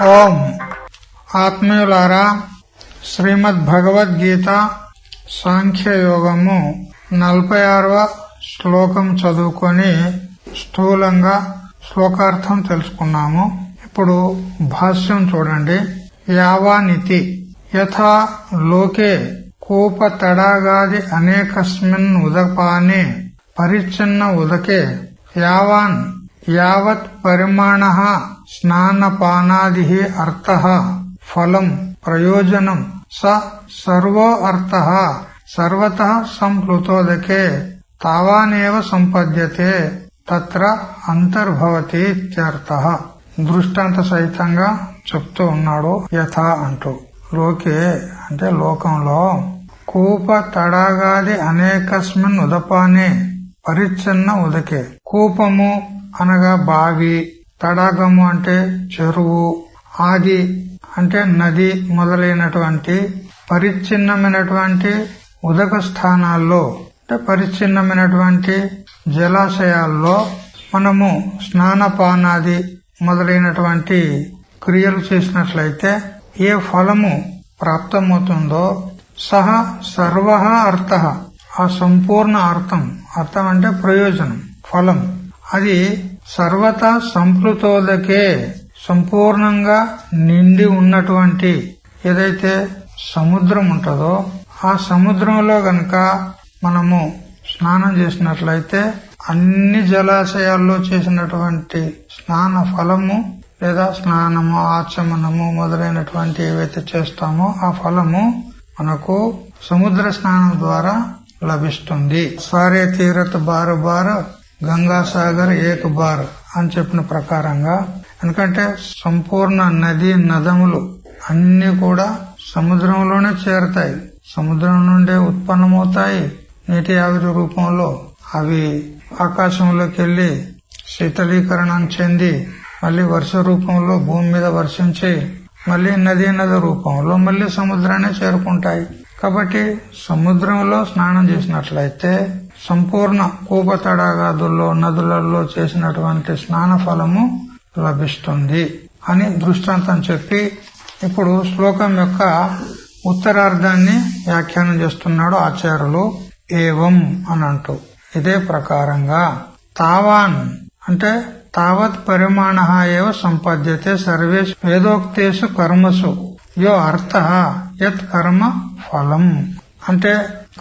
ఓం ఆత్మీయులారా, శ్రీమద్ భగవద్గీత సాంఖ్యయోగము 46వ శ్లోకం చదువుకొని స్థూలంగా శ్లోకార్థం తెలుసుకున్నాము. ఇప్పుడు భాష్యం చూడండి. యావానితి యథా లోకే కూప తడాగాది అనేకస్మిన్ ఉదపానే పరిచ్ఛిన్న ఉదకే యావాన్ యావత్ పరిమాణః స్నానపానాదిః అర్థః ఫలం ప్రయోజనం స సర్వో అర్థః సర్వతః సంప్లుతోదకే తావానేవ సంపద్యతే తత్ర అంతర్భవతి ఇత్యర్థః. దృష్టాంత సహితంగా చెప్తూ ఉన్నాడు. యథా అంటూ లోకే అంటే లోకంలో కూప తడాగాది అనేకస్మిన్ ఉదపానే పరిచ్ఛిన్న ఉదకే. కూపము అనగా బావి, తడాగము అంటే చెరువు, ఆది అంటే నది మొదలైనటువంటి పరిచ్ఛిన్నమైనటువంటి ఉదక స్థానాల్లో అంటే పరిచ్ఛిన్నమైనటువంటి జలాశయాల్లో మనము స్నానపానాది మొదలైనటువంటి క్రియలు చేసినట్లయితే ఏ ఫలము ప్రాప్తమవుతుందో సహ సర్వ అర్థ, ఆ సంపూర్ణ అర్థం అంటే ప్రయోజనం, ఫలం, అది సర్వతా సంప్లుతోదకే సంపూర్ణంగా నిండి ఉన్నటువంటి ఏదైతే సముద్రం ఉంటుందో ఆ సముద్రంలో గనక మనము స్నానం చేసినట్లయితే అన్ని జలాశయాల్లో చేసినటువంటి స్నాన ఫలము లేదా స్నానము, ఆచమనము మొదలైనటువంటి ఏవైతే చేస్తామో ఆ ఫలము మనకు సముద్ర స్నానం ద్వారా లభిస్తుంది. సారే తీరత్ బారు బార్ గంగాసాగర్ ఏక్ బార్ అని చెప్పిన ప్రకారంగా, ఎందుకంటే సంపూర్ణ నది నదములు అన్ని కూడా సముద్రంలోనే చేరతాయి. సముద్రం నుండే ఉత్పన్నమవుతాయి. నీటి ఆవిరి రూపంలో అవి ఆకాశంలోకి వెళ్లి శీతలీకరణం చెంది మళ్లీ వర్ష రూపంలో భూమి మీద వర్షించి మళ్లీ నది రూపంలో మళ్లీ సముద్రాన్ని చేరుకుంటాయి. కాబట్టి సముద్రంలో స్నానం చేసినట్లయితే సంపూర్ణ కూప తడాగాదుల్లో నదులలో చేసినటువంటి స్నాన ఫలము లభిస్తుంది అని దృష్టాంతం చెప్పి ఇప్పుడు శ్లోకం యొక్క ఉత్తరార్ధాన్ని వ్యాఖ్యానం చేస్తున్నాడు ఆచార్యులు. ఏవం అని అంటూ ఇదే ప్రకారంగా తావాన్ అంటే తావత్ పరిమాణః ఏవ సంపద్యతే సర్వేషు వేదోక్తేషు కర్మసు యో అర్థః యత్ కర్మ ఫలం. అంటే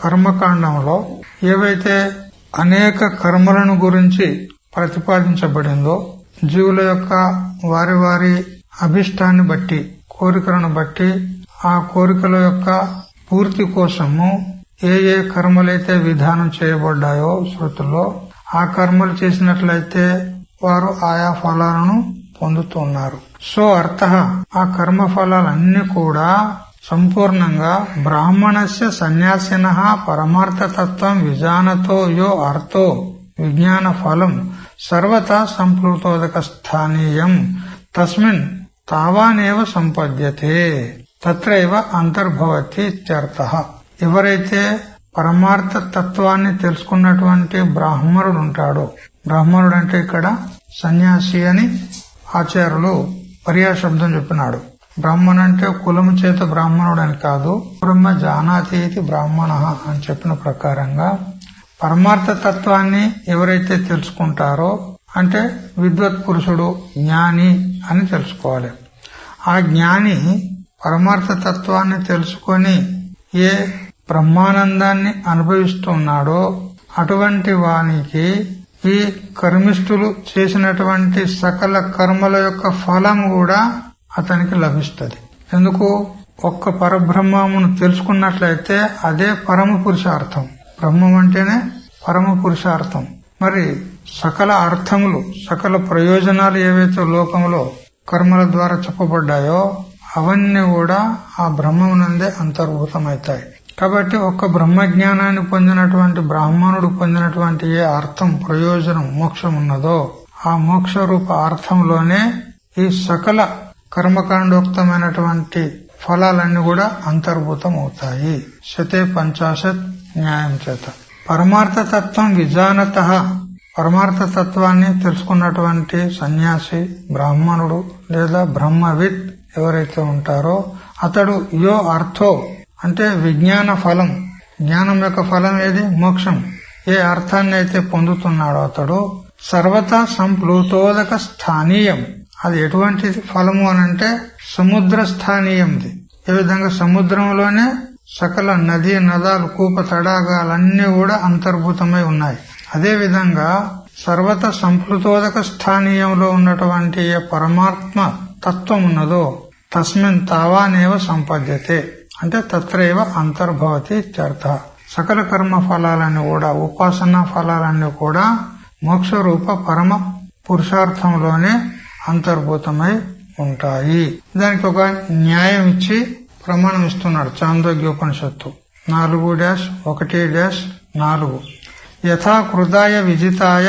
కర్మకాండంలో ఏవైతే అనేక కర్మలను గురించి ప్రతిపాదించబడిందో జీవుల యొక్క వారి వారి అభిష్టాన్ని బట్టి, కోరికలను బట్టి ఆ కోరికల యొక్క పూర్తి కోసము ఏ ఏ కర్మలైతే విధానం చేయబడ్డాయో శృతుల్లో ఆ కర్మలు చేసినట్లయితే వారు ఆయా ఫలాలను పొందుతున్నారు. సో అర్థః ఆ కర్మ ఫలాలన్నీ కూడా సంపూర్ణంగా బ్రాహ్మణస్య సన్యాసినః పరమార్థతత్వం విజానతో యో అర్థో విజ్ఞాన ఫలం సర్వతా సంప్లుతోదక స్థానీయం తస్మిన్ తావానేవ సంపద్యతే తత్రైవ అంతర్భవతి ఇత్యర్థః. ఎవరైతే పరమార్థ తత్వాన్ని తెలుసుకున్నటువంటి బ్రాహ్మణుడు ఉంటాడో, బ్రాహ్మణుడు అంటే ఇక్కడ సన్యాసి అని ఆచార్యులు పర్యాయ శబ్దం చెప్పినాడు. బ్రాహ్మణ అంటే కులము చేత బ్రాహ్మణుడు అని కాదు, బ్రహ్మ జానాతి బ్రాహ్మణ అని చెప్పిన ప్రకారంగా పరమార్థ తత్వాన్ని ఎవరైతే తెలుసుకుంటారో అంటే విద్వత్ పురుషుడు, జ్ఞాని అని తెలుసుకోవాలి. ఆ జ్ఞాని పరమార్థ తత్వాన్ని తెలుసుకొని ఏ బ్రహ్మానందాన్ని అనుభవిస్తున్నాడో అటువంటి వానికి ఈ కర్మిష్ఠులు చేసినటువంటి సకల కర్మల యొక్క ఫలం కూడా అతనికి లభిస్తుంది. ఎందుకు? ఒక్క పరబ్రహ్మమును తెలుసుకున్నట్లయితే అదే పరమ పురుషార్థం. బ్రహ్మం అంటేనే పరమ పురుషార్థం. మరి సకల అర్థములు, సకల ప్రయోజనాలు ఏవైతే లోకంలో కర్మల ద్వారా చెప్పబడ్డాయో అవన్నీ కూడా ఆ బ్రహ్మమునందే అంతర్భూతమవుతాయి. కాబట్టి ఒక్క బ్రహ్మజ్ఞానాన్ని పొందినటువంటి బ్రాహ్మణుడు పొందినటువంటి ఏ అర్థం, ప్రయోజనం, మోక్షం ఉన్నదో ఆ మోక్ష రూప అర్థంలోనే ఈ సకల కర్మకాండోక్తమైనటువంటి ఫలాలన్నీ కూడా అంతర్భూతం అవుతాయి. శతే పంచాశత్ న్యాయం చేత పరమార్థ తత్వం విజానతః పరమార్థ తత్వాన్ని తెలుసుకున్నటువంటి సన్యాసి, బ్రాహ్మణుడు లేదా బ్రహ్మవిత్ ఎవరైతే ఉంటారో అతడు యో అర్థో అంటే విజ్ఞాన ఫలం, జ్ఞానం యొక్క ఫలం ఏది? మోక్షం. ఏ అర్థాన్ని అయితే పొందుతున్నాడో అతడు సర్వతా సంప్లూతోదక స్థానీయం. అది ఎటువంటి ఫలము అనంటే సముద్ర స్థానీయంది. ఏ విధంగా సముద్రంలోనే సకల నదీ నదాలు, కూప తడాగాలన్నీ కూడా అంతర్భూతమై ఉన్నాయి. అదే విధంగా సర్వత సంప్లుతోదక స్థానీయంలో ఉన్నటువంటి ఏ పరమాత్మ తత్వం ఉన్నదో తస్మిన్ తావానేవ సంపద్యతే అంటే తత్రైవ అంతర్భవతి ఇత్యర్థ. సకల కర్మ ఫలాలన్నీ కూడా, ఉపాసనా ఫలాలన్నీ కూడా మోక్ష రూప పరమ పురుషార్థంలోనే అంతర్భూతమై ఉంటాయి. దానికి ఒక న్యాయం ఇచ్చి ప్రమాణం ఇస్తున్నాడు చాందోగ్యోపనిషత్తు 4-1-4. యథా కృతాయ విజితాయ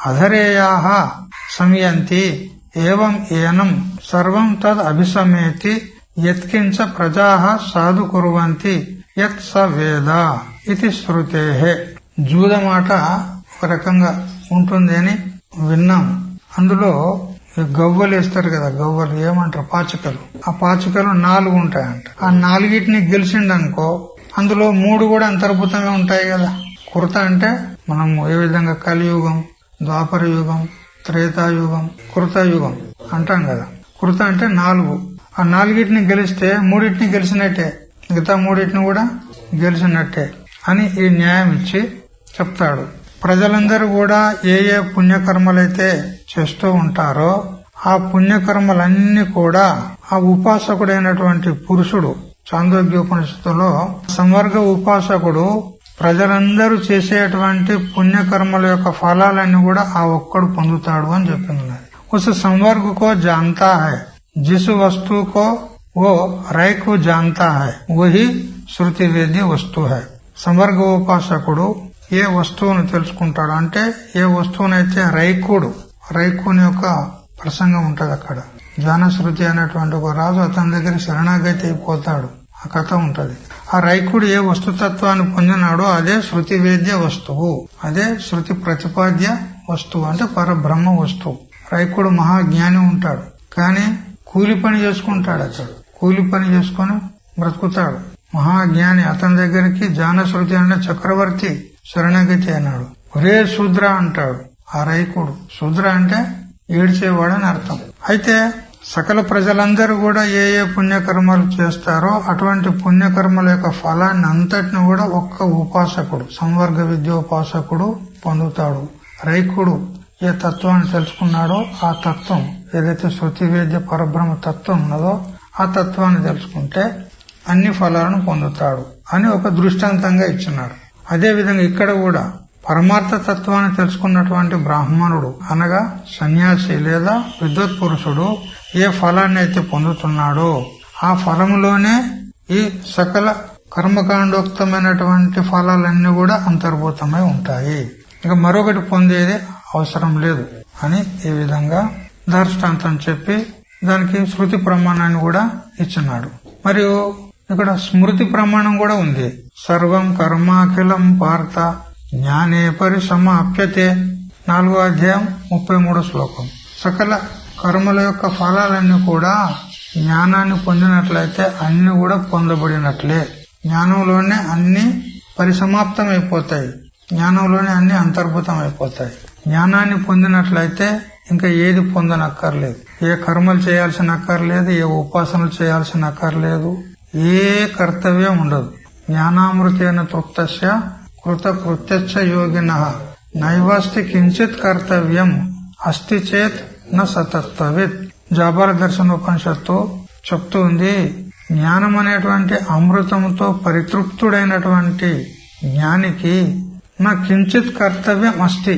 అధరేయాః సంయంతి ఏవం ఏనం సర్వం తద్ అభిసమేతి యత్కించ ప్రజాః సాధు కుర్వంతి యత్ స వేద ఇది శృతేః. జూదమాట ఒక రకంగా ఉంటుంది అని విన్నాం. అందులో గవ్వలు వేస్తారు కదా, గవ్వలు ఏమంటారు, పాచికలు. ఆ పాచికలు 4 ఉంటాయంట. ఆ 4టిని గెలిచిండనుకో అందులో 3 కూడా అంతర్భూతంగా ఉంటాయి కదా. కృత అంటే మనం ఏ విధంగా కలియుగం, ద్వాపర యుగం, త్రేతాయుగం, కృతయుగం అంటాం కదా. కృత అంటే 4. ఆ 4టిని గెలిస్తే 3టిని గెలిచినట్టే, మిగతా 3టిని కూడా గెలిచినట్టే అని ఈ న్యాయం ఇచ్చి చెప్తాడు. ప్రజలందరూ కూడా ఏ ఏ పుణ్యకర్మలైతే చేస్తూ ఉంటారో ఆ పుణ్యకర్మలన్నీ కూడా ఆ ఉపాసకుడైనటువంటి పురుషుడు, చాందోగ్యోపనిషత్తులో సంవర్గ ఉపాసకుడు ప్రజలందరూ చేసేటువంటి పుణ్యకర్మల యొక్క ఫలాలన్నీ కూడా ఆ ఒక్కడు పొందుతాడు అని చెప్పింది. ఉస్ సంవర్గ కో జాంతా హై, జిస్ వస్తు కో वो राय को जानता है वही శృతి వేద్య వస్తువు హై. సంవర్గ ఉపాసకుడు ఏ వస్తువును తెలుసుకుంటాడు అంటే ఏ వస్తువునైతే రైకుని యొక్క ప్రసంగం ఉంటది. అక్కడ జానశ్రుతి అనేటువంటి ఒక రాజు అతని దగ్గర శరణాగతి అయిపోతాడు. ఆ కథ ఉంటది. ఆ రైకుడు ఏ వస్తుతత్వాన్ని పొందినాడో అదే శృతి వేద్య వస్తువు, అదే శృతి ప్రతిపాద్య వస్తువు అంటే పరబ్రహ్మ వస్తువు. రైకుడు మహాజ్ఞాని ఉంటాడు, కానీ కూలి పని చేసుకుంటాడు. అతడు కూలి పని చేసుకుని బ్రతుకుతాడు. మహాజ్ఞాని అతని దగ్గరికి జానశ్రుతి అనే చక్రవర్తి శరణాగతి అన్నాడు. ఒరే శూద్ర అంటాడు ఆ రైకుడు. శూద్ర అంటే ఏడ్చేవాడని అర్థం. అయితే సకల ప్రజలందరూ కూడా ఏ ఏ పుణ్యకర్మలు చేస్తారో అటువంటి పుణ్యకర్మల యొక్క ఫలాన్ని అంతటిని కూడా ఒక్క ఉపాసకుడు, సంవర్గ విద్యోపాసకుడు పొందుతాడు. రైకుడు ఏ తత్వాన్ని తెలుసుకున్నాడో ఆ తత్వం ఏదైతే శృతి వేద్య పరబ్రహ్మ తత్వం ఉన్నదో ఆ తత్వాన్ని తెలుసుకుంటే అన్ని ఫలాలను పొందుతాడు అని ఒక దృష్టాంతంగా ఇచ్చినాడు. అదే విధంగా ఇక్కడ కూడా పరమార్థ తత్వాన్ని తెలుసుకున్నటువంటి బ్రాహ్మణుడు అనగా సన్యాసి లేదా విద్వత్ పురుషుడు ఏ ఫలాన్ని అయితే పొందుతున్నాడో ఆ ఫలములోనే ఈ సకల కర్మకాండోక్తమైనటువంటి ఫలాలన్నీ కూడా అంతర్భూతమై ఉంటాయి. ఇక మరొకటి పొందేది అవసరం లేదు అని ఈ విధంగా దృష్టాంతం చెప్పి దానికి శృతి ప్రమాణాన్ని కూడా ఇచ్చినాడు. మరియు ఇక్కడ స్మృతి ప్రమాణం కూడా ఉంది. సర్వం కర్మాఖిలం పార్థ జ్ఞానే పరిసమాప్యతే 4వ అధ్యాయం 33వ శ్లోకం. సకల కర్మల యొక్క ఫలాలన్నీ కూడా జ్ఞానాన్ని పొందినట్లయితే అన్ని కూడా పొందబడినట్లే. జ్ఞానంలోనే అన్ని పరిసమాప్తం అయిపోతాయి, జ్ఞానంలోనే అన్ని అంతర్భూతం అయిపోతాయి. జ్ఞానాన్ని పొందినట్లయితే ఇంకా ఏది పొందనక్కర్లేదు, ఏ కర్మలు చేయాల్సిన అక్కర్లేదు, ఏ ఉపాసనలు చేయాల్సిన అక్కర్లేదు, ఏ కర్తవ్యం ఉండదు. జ్ఞానామృతేన తృప్తస్య కృత కృత్యచ్చ యోగినః నైవాస్తి కించిత్ కర్తవ్యం అస్తి చేత్ న సతత్వవిత్. జాబాల దర్శనోపనిషత్తు చెప్తూ ఉంది, జ్ఞానం అనేటువంటి అమృతంతో పరితృప్తుడైనటువంటి జ్ఞానికి నా కించిత్ కర్తవ్యం అస్తి,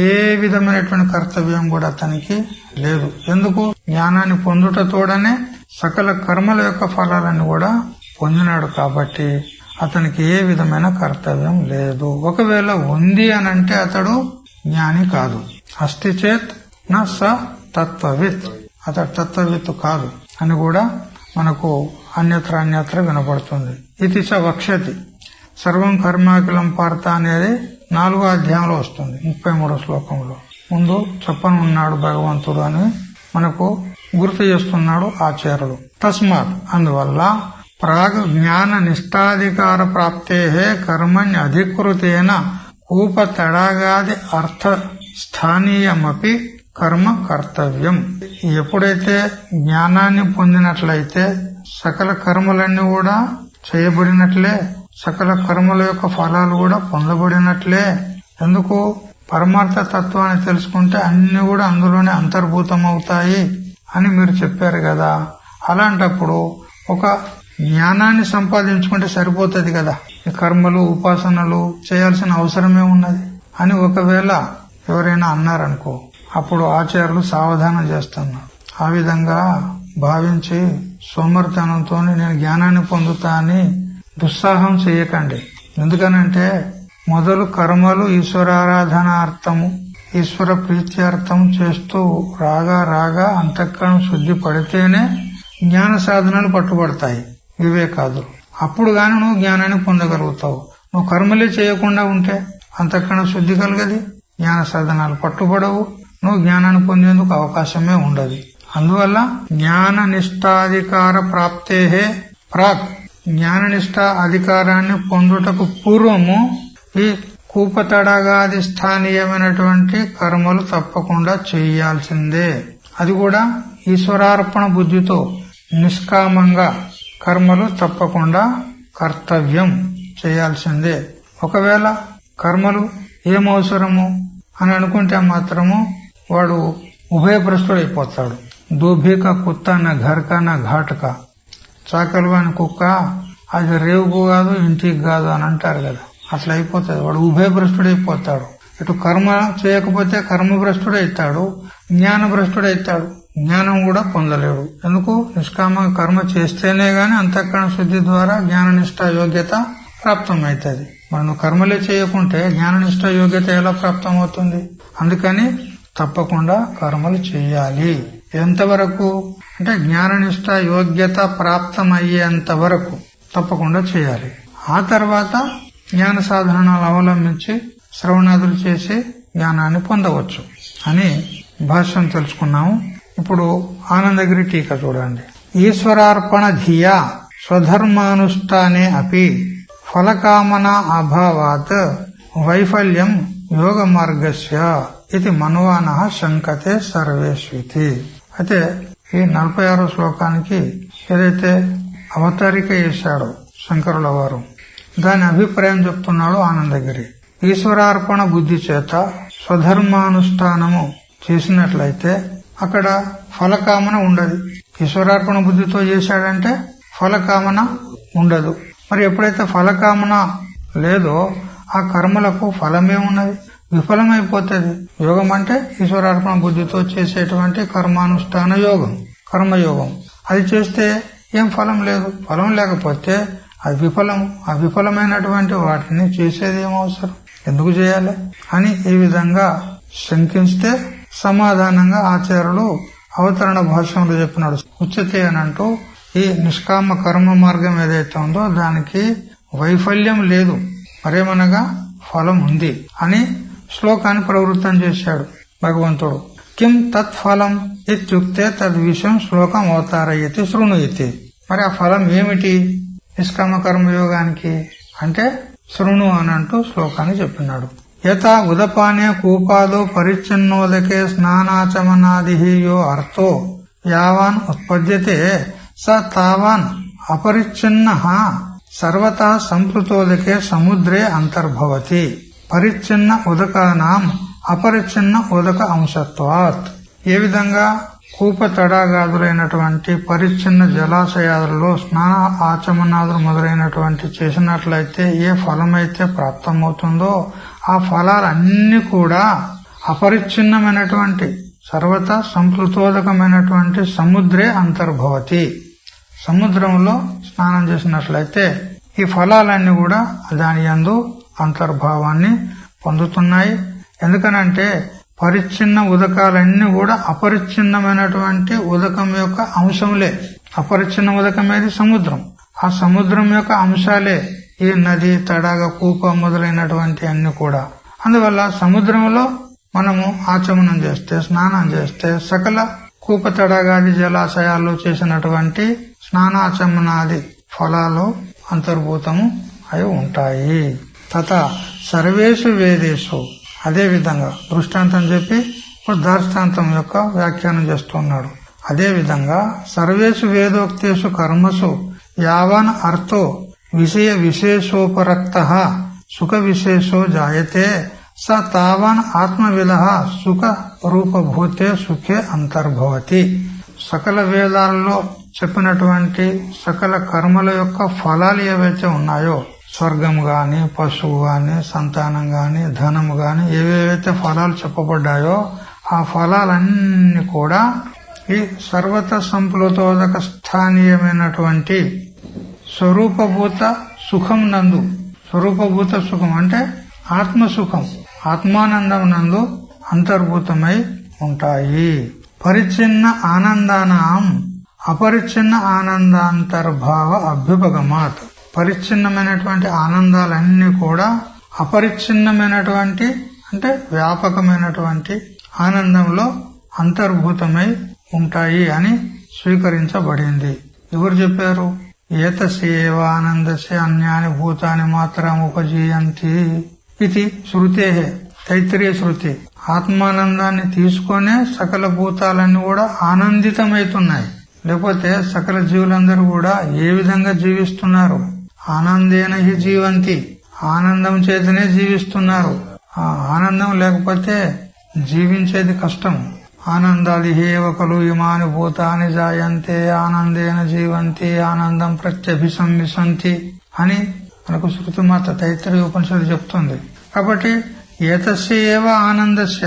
ఏ విధమైనటువంటి కర్తవ్యం కూడా అతనికి లేదు. ఎందుకు? జ్ఞానాన్ని పొందుటతోడనే సకల కర్మల యొక్క ఫలాలను కూడా పొందినాడు కాబట్టి అతనికి ఏ విధమైన కర్తవ్యం లేదు. ఒకవేళ ఉంది అనంటే అతడు జ్ఞాని కాదు. అస్తి చేత్ న స తత్వవిత్, అతడు తత్వవిత్ కాదు అని కూడా మనకు అన్యత్ర వినపడుతుంది. ఇది చ వక్ష్యతి. సర్వం కర్మాకిలం పార్థ అనేది 4వ అధ్యాయంలో వస్తుంది 33వ శ్లోకంలో. ముందు చెప్పనున్నాడు భగవంతుడు అని మనకు గుర్తు చేస్తున్నాడు ఆచార్యుడు. తస్మాత్ అందువల్ల ప్రాగ్ జ్ఞాన నిష్టాధికార ప్రాప్తే కర్మణ్య అధికృతేన కూప తడాగాది అర్థ స్థానీయమపి కర్మ కర్తవ్యం. ఎప్పుడైతే జ్ఞానాన్ని పొందినట్లయితే సకల కర్మలన్నీ కూడా చేయబడినట్లే, సకల కర్మల యొక్క ఫలాలు కూడా పొందబడినట్లే. ఎందుకు? పరమార్థ తత్వాన్ని తెలుసుకుంటే అన్ని కూడా అందులోనే అంతర్భూతం అవుతాయి అని మీరు చెప్పారు కదా. అలాంటప్పుడు ఒక జ్ఞానాన్ని సంపాదించుకుంటే సరిపోతుంది కదా, ఈ కర్మలు ఉపాసనలు చేయాల్సిన అవసరమే ఉన్నది అని ఒకవేళ ఎవరైనా అన్నారనుకో, అప్పుడు ఆచార్యులు సావధానం చేస్తున్నారు. ఆ విధంగా భావించి సోమర్తనంతో నేను జ్ఞానాన్ని పొందుతా అని దుస్సాహం చేయకండి. ఎందుకనంటే మొదలు కర్మలు ఈశ్వరారాధనార్థము, ఈశ్వర ప్రీత్యార్థం చేస్తూ రాగా అంతఃకరణ శుద్ధి పడితేనే జ్ఞాన సాధనలు పట్టుబడతాయి, వివేకాదులు. అప్పుడు గాని నువ్వు జ్ఞానాన్ని పొందగలుగుతావు. నువ్వు కర్మలే చేయకుండా ఉంటే అంతఃకరణ శుద్ధి కలగది, జ్ఞాన సాధనాలు పట్టుబడవు, నువ్వు జ్ఞానాన్ని పొందేందుకు అవకాశమే ఉండదు. అందువల్ల జ్ఞాన నిష్టాధికార ప్రాప్తే ప్రాక్, జ్ఞాననిష్ట అధికారాన్ని పొందుటకు పూర్వము ఈ కూపతడగాది స్థానీయమైనటువంటి కర్మలు తప్పకుండా చేయాల్సిందే. అది కూడా ఈశ్వరార్పణ బుద్ధితో నిష్కామంగా కర్మలు తప్పకుండా కర్తవ్యం చేయాల్సిందే. ఒకవేళ కర్మలు ఏమవసరము అని అనుకుంటే మాత్రము వాడు ఉభయభ్రష్టుడైపోతాడు. దోభిక కుత్త నా ఘర్క నా ఘాటక, చాకలివాని కుక్క అది రేవుకు కాదు ఇంటికి కాదు అని అంటారు కదా, అట్లా అయిపోతుంది. వాడు ఉభయభ్రష్టుడైపోతాడు. ఇటు కర్మ చేయకపోతే కర్మభ్రష్టుడైతాడు, జ్ఞానభ్రష్టుడైతాడు. జ్ఞానం కూడా పొందలేడు. ఎందుకు? నిష్కామ కర్మ చేస్తేనే గాని అంతఃకరణ శుద్ధి ద్వారా జ్ఞాననిష్ట యోగ్యత ప్రాప్తమవుతుంది. మరి నువ్వు కర్మలే చేయకుంటే జ్ఞాననిష్ట యోగ్యత ఎలా ప్రాప్తమవుతుంది? అందుకని తప్పకుండా కర్మలు చెయ్యాలి. ఎంతవరకు అంటే జ్ఞాననిష్ట యోగ్యత ప్రాప్తమయ్యేంత వరకు తప్పకుండా చేయాలి. ఆ తర్వాత జ్ఞాన సాధనాలు అవలంబించి శ్రవణాదులు చేసి జ్ఞానాన్ని పొందవచ్చు అని భాష్యం తెలుసుకున్నాము. ఇప్పుడు ఆనందగిరి టీకా చూడండి. ఈశ్వరార్పణ ధియా స్వధర్మానుష్ఠానే అపి ఫలకామన అభావాత్ వైఫల్యం యోగ మార్గస్య ఇది మన్వానః శంకతే సర్వేష్వితి. అయితే ఈ 46వ శ్లోకానికి ఏదైతే అవతారిక చేశాడో శంకరుల వారు, దాని అభిప్రాయం చెప్తున్నాడు ఆనందగిరి. ఈశ్వరార్పణ బుద్ధి చేత స్వధర్మానుష్ఠానము చేసినట్లయితే అక్కడ ఫలకామన ఉండదు. ఈశ్వరార్పణ బుద్ధితో చేశాడంటే ఫలకామన ఉండదు. మరి ఎప్పుడైతే ఫలకామన లేదో ఆ కర్మలకు ఫలమే ఉన్నది, విఫలమైపోతుంది. యోగం అంటే ఈశ్వరార్పణ బుద్ధితో చేసేటువంటి కర్మానుష్ఠాన యోగం, కర్మయోగం. అది చేస్తే ఏం ఫలం లేదు. ఫలం లేకపోతే అది విఫలం. ఆ విఫలమైనటువంటి వాటిని చేసేది ఏం అవసరం, ఎందుకు చేయాలి అని ఈ విధంగా శంకిస్తే సమాధానంగా ఆచార్యులు అవతరణ భాష్యంలో చెప్పినాడు. ఉచ్యతే అని అంటూ ఈ నిష్కామ కర్మ మార్గం ఏదైతే ఉందో దానికి వైఫల్యం లేదు, మరేమనగా ఫలం ఉంది అని శ్లోకాన్ని ప్రవృత్తం చేశాడు భగవంతుడు. కిం తత్ఫలం ఇత్యుక్తే తద్విషయం శ్లోకం అవతారయతి శృణుయతి. మరి ఆ ఫలం ఏమిటి నిష్కామ కర్మయోగానికి అంటే శృణు అని అంటూ శ్లోకాన్ని చెప్పినాడు. యథా ఉదపానే కూపాదో పరిచ్ఛిన్నోదకే స్నానాచమనాది యో అర్థో యావాన్ ఉత్పద్యతే స తావాన్ అపరిచ్ఛిన్నః సర్వతా సంప్లుతోదకే సముద్రే అంతర్భవతి పరిచ్ఛిన్న ఉదకానాం అపరిచ్ఛిన్న ఉదక అంశత్వాత్. ఏ విధంగా కూప తడాగాదులైనటువంటి పరిచ్ఛిన్న జలాశయాలలో స్నాన ఆచమనాదులు మొదలైనటువంటి చేసినట్లయితే ఏ ఫలమైతే ప్రాప్తమవుతుందో ఆ ఫలాలన్నీ కూడా అపరిచ్ఛిన్నమైనటువంటి సర్వతా సంప్లుతోదకమైనటువంటి సముద్రే అంతర్భవతి. సముద్రంలో స్నానం చేసినట్లయితే ఈ ఫలాలన్నీ కూడా దాని యందు అంతర్భావాన్ని పొందుతున్నాయి. ఎందుకనంటే పరిచ్ఛిన్న ఉదకాలన్నీ కూడా అపరిచ్ఛిన్నమైనటువంటి ఉదకం యొక్క అంశములే. అపరిచ్ఛిన్న ఉదకమేది సముద్రం. ఆ సముద్రం యొక్క అంశాలే ఈ నది, తడాగ, కూప మొదలైనటువంటి అన్ని కూడా. అందువల్ల సముద్రంలో మనము ఆచమనం చేస్తే, స్నానం చేస్తే సకల కూప తడాగాది జలాశయాల్లో చేసినటువంటి స్నానాచమనాది ఫలాలు అంతర్భూతము అయి ఉంటాయి. తథా సర్వేషు వేదేషు, అదే విధంగా దృష్టాంతం చెప్పి ఇప్పుడు దార్ష్టాంతం యొక్క వ్యాఖ్యానం చేస్తున్నాడు. అదే విధంగా సర్వేషు వేదోక్తేషు కర్మసు యావన్ అర్థో విషయ విశేషోపరక్త సుఖ విశేషో జాయతే స తావాన్ ఆత్మవిలహ సుఖ రూపభూతే సుఖే అంతర్భవతి. సకల వేదాలలో చెప్పినటువంటి సకల కర్మల యొక్క ఫలాలు ఏవైతే ఉన్నాయో, స్వర్గం గాని, పశువు గాని, సంతానం గాని, ధనము గాని, ఏవేవైతే ఫలాలు చెప్పబడ్డాయో ఆ ఫలాలన్నీ కూడా ఈ సర్వత సంప్లుతోదక స్థానీయమైనటువంటి స్వరూపభూత సుఖం నందు, స్వరూపభూత సుఖం అంటే ఆత్మసుఖం, ఆత్మానందం నందు అంతర్భూతమై ఉంటాయి. పరిచ్ఛిన్న ఆనందానాం అపరిచ్ఛిన్న ఆనందాంతర్భావ అభ్యుపగమాత్. పరిచ్ఛిన్నమైనటువంటి ఆనందాలన్నీ కూడా అపరిచ్ఛిన్నమైనటువంటి అంటే వ్యాపకమైనటువంటి ఆనందంలో అంతర్భూతమై ఉంటాయి అని స్వీకరించబడింది. ఎవరు చెప్పారు? ఏతస్యేవ ఆనందస్య అన్యాని భూతాని మాత్రం ఉపజీయంతి ఇది శృతే, తైత్రీయ శృతి. ఆత్మానందాన్ని తీసుకునే సకల భూతాలన్నీ కూడా ఆనందితమైతున్నాయి. లేకపోతే సకల జీవులందరూ కూడా ఏ విధంగా జీవిస్తున్నారు? ఆనందేన హి జీవంతి, ఆనందం చేతనే జీవిస్తున్నారు. ఆ ఆనందం లేకపోతే జీవించేది కష్టం. ఆనందాది హేవ ఖలు ఇమాని భూతాని జాయంతే ఆనందేన జీవంతి ఆనందం ప్రత్యభిసంవిశంతి అని మనకు శృతిమాత తైత్రీయ ఉపనిషత్తు చెప్తుంది. కాబట్టి ఏతస్య ఏవ ఆనందస్య,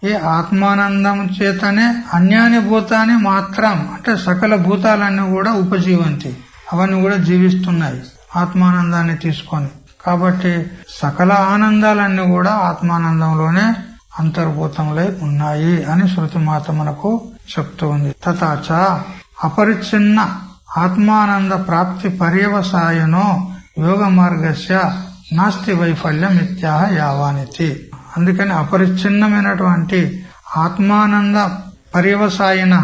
ఈ ఆత్మానందం చేతనే అన్యాని భూతాన్ని మాత్రం అంటే సకల భూతాలన్నీ కూడా ఉపజీవంతి, అవన్నీ కూడా జీవిస్తున్నాయి ఆత్మానందాన్ని తీసుకొని. కాబట్టి సకల ఆనందాలన్నీ కూడా ఆత్మానందంలోనే అంతర్భూతములై ఉన్నాయి అని శృతిమాత మనకు చెప్తూ ఉంది. తథాచ అపరిచ్ఛిన్న ఆత్మానంద ప్రాప్తి పర్యవసాయనో యోగ మార్గస్య నాస్తి వైఫల్యం ఇత్యాహ యావానితి. అందుకని అపరిచ్ఛిన్నమైనటువంటి ఆత్మానంద పర్యవసాయన,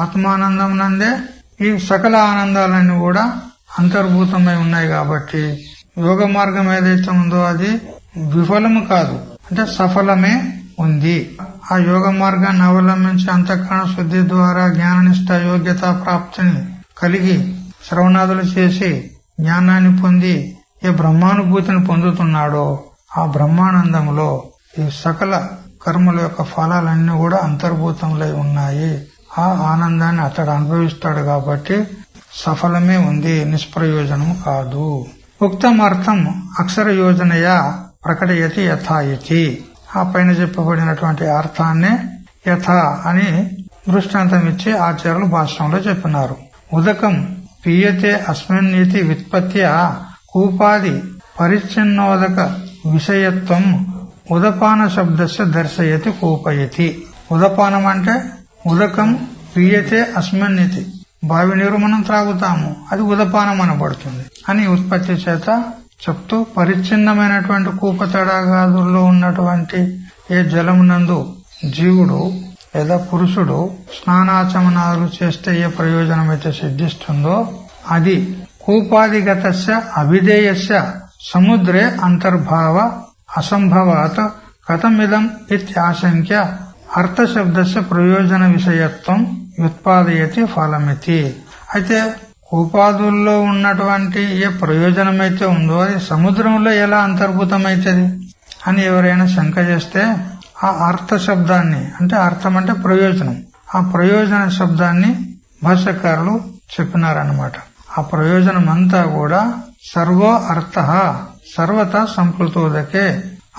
ఆత్మానందం నందే ఈ సకల ఆనందాలన్నీ కూడా అంతర్భూతమై ఉన్నాయి. కాబట్టి యోగ మార్గం ఏదైతే ఉందో అది విఫలము కాదు, అంటే సఫలమే ఉంది. ఆ యోగ మార్గాన్ని అవలంబించి అంతఃకరణ శుద్ధి ద్వారా జ్ఞాననిష్ట యోగ్యత ప్రాప్తిని కలిగి శ్రవణాదులు చేసి జ్ఞానాన్ని పొంది ఏ బ్రహ్మానుభూతిని పొందుతున్నాడో ఆ బ్రహ్మానందంలో ఈ సకల కర్మల యొక్క ఫలాలన్నీ కూడా అంతర్భూతములై ఉన్నాయి. ఆ ఆనందాన్ని అతడు అనుభవిస్తాడు కాబట్టి సఫలమే ఉంది, నిష్ప్రయోజనం కాదు. ఉక్తమర్థం అక్షర యోజనయా ప్రకటయతి యథాయితి. ఆ పైన చెప్పబడినటువంటి అర్థాన్నే యథా అని దృష్టాంతం ఇచ్చి ఆచార్యులు భాష్యంలో చెప్పినారు. ఉదకం పీయతే అస్మిన్నితి వ్యుత్పత్త్య కూపాది పరిచ్ఛిన్నోదక విషయత్వం ఉదపాన శబ్దస్య దర్శయతి కూపయతి. ఉదపానం అంటే ఉదకం పీయతే అస్మిన్నితి, బావి నీరు మనం త్రాగుతాము, అది ఉదపానం అనబడుతుంది అని ఉత్పత్తి చేత చెప్తూ పరిచ్ఛిన్నమైనటువంటి కూప తడాగాదుల్లో ఉన్నటువంటి ఏ జలమునందు జీవుడు లేదా పురుషుడు స్నానాచమనాలు చేస్తే ఏ ప్రయోజనం అయితే సిద్ధిస్తుందో అది కూపాదిగతస్య అభిధేయస్య సముద్రే అంతర్భావ అసంభవాత్ కథమిదం ఇత్యాశంక్య అర్థశబ్దస్య ప్రయోజన విషయత్వం వ్యుత్పాదయతి ఫలమితి. అయితే కూపాదుల్లో ఉన్నటువంటి ఏ ప్రయోజనమైతే ఉందో అది సముద్రంలో ఎలా అంతర్భూతమైతుంది అని ఎవరైనా శంక చేస్తే ఆ అర్థ శబ్దాన్ని, అంటే అర్థం అంటే ప్రయోజనం, ఆ ప్రయోజన శబ్దాన్ని భాష్యకారులు చెప్పినారన్నమాట. ఆ ప్రయోజనం అంతా కూడా సర్వో అర్థ సర్వతా సంప్లుతోదకే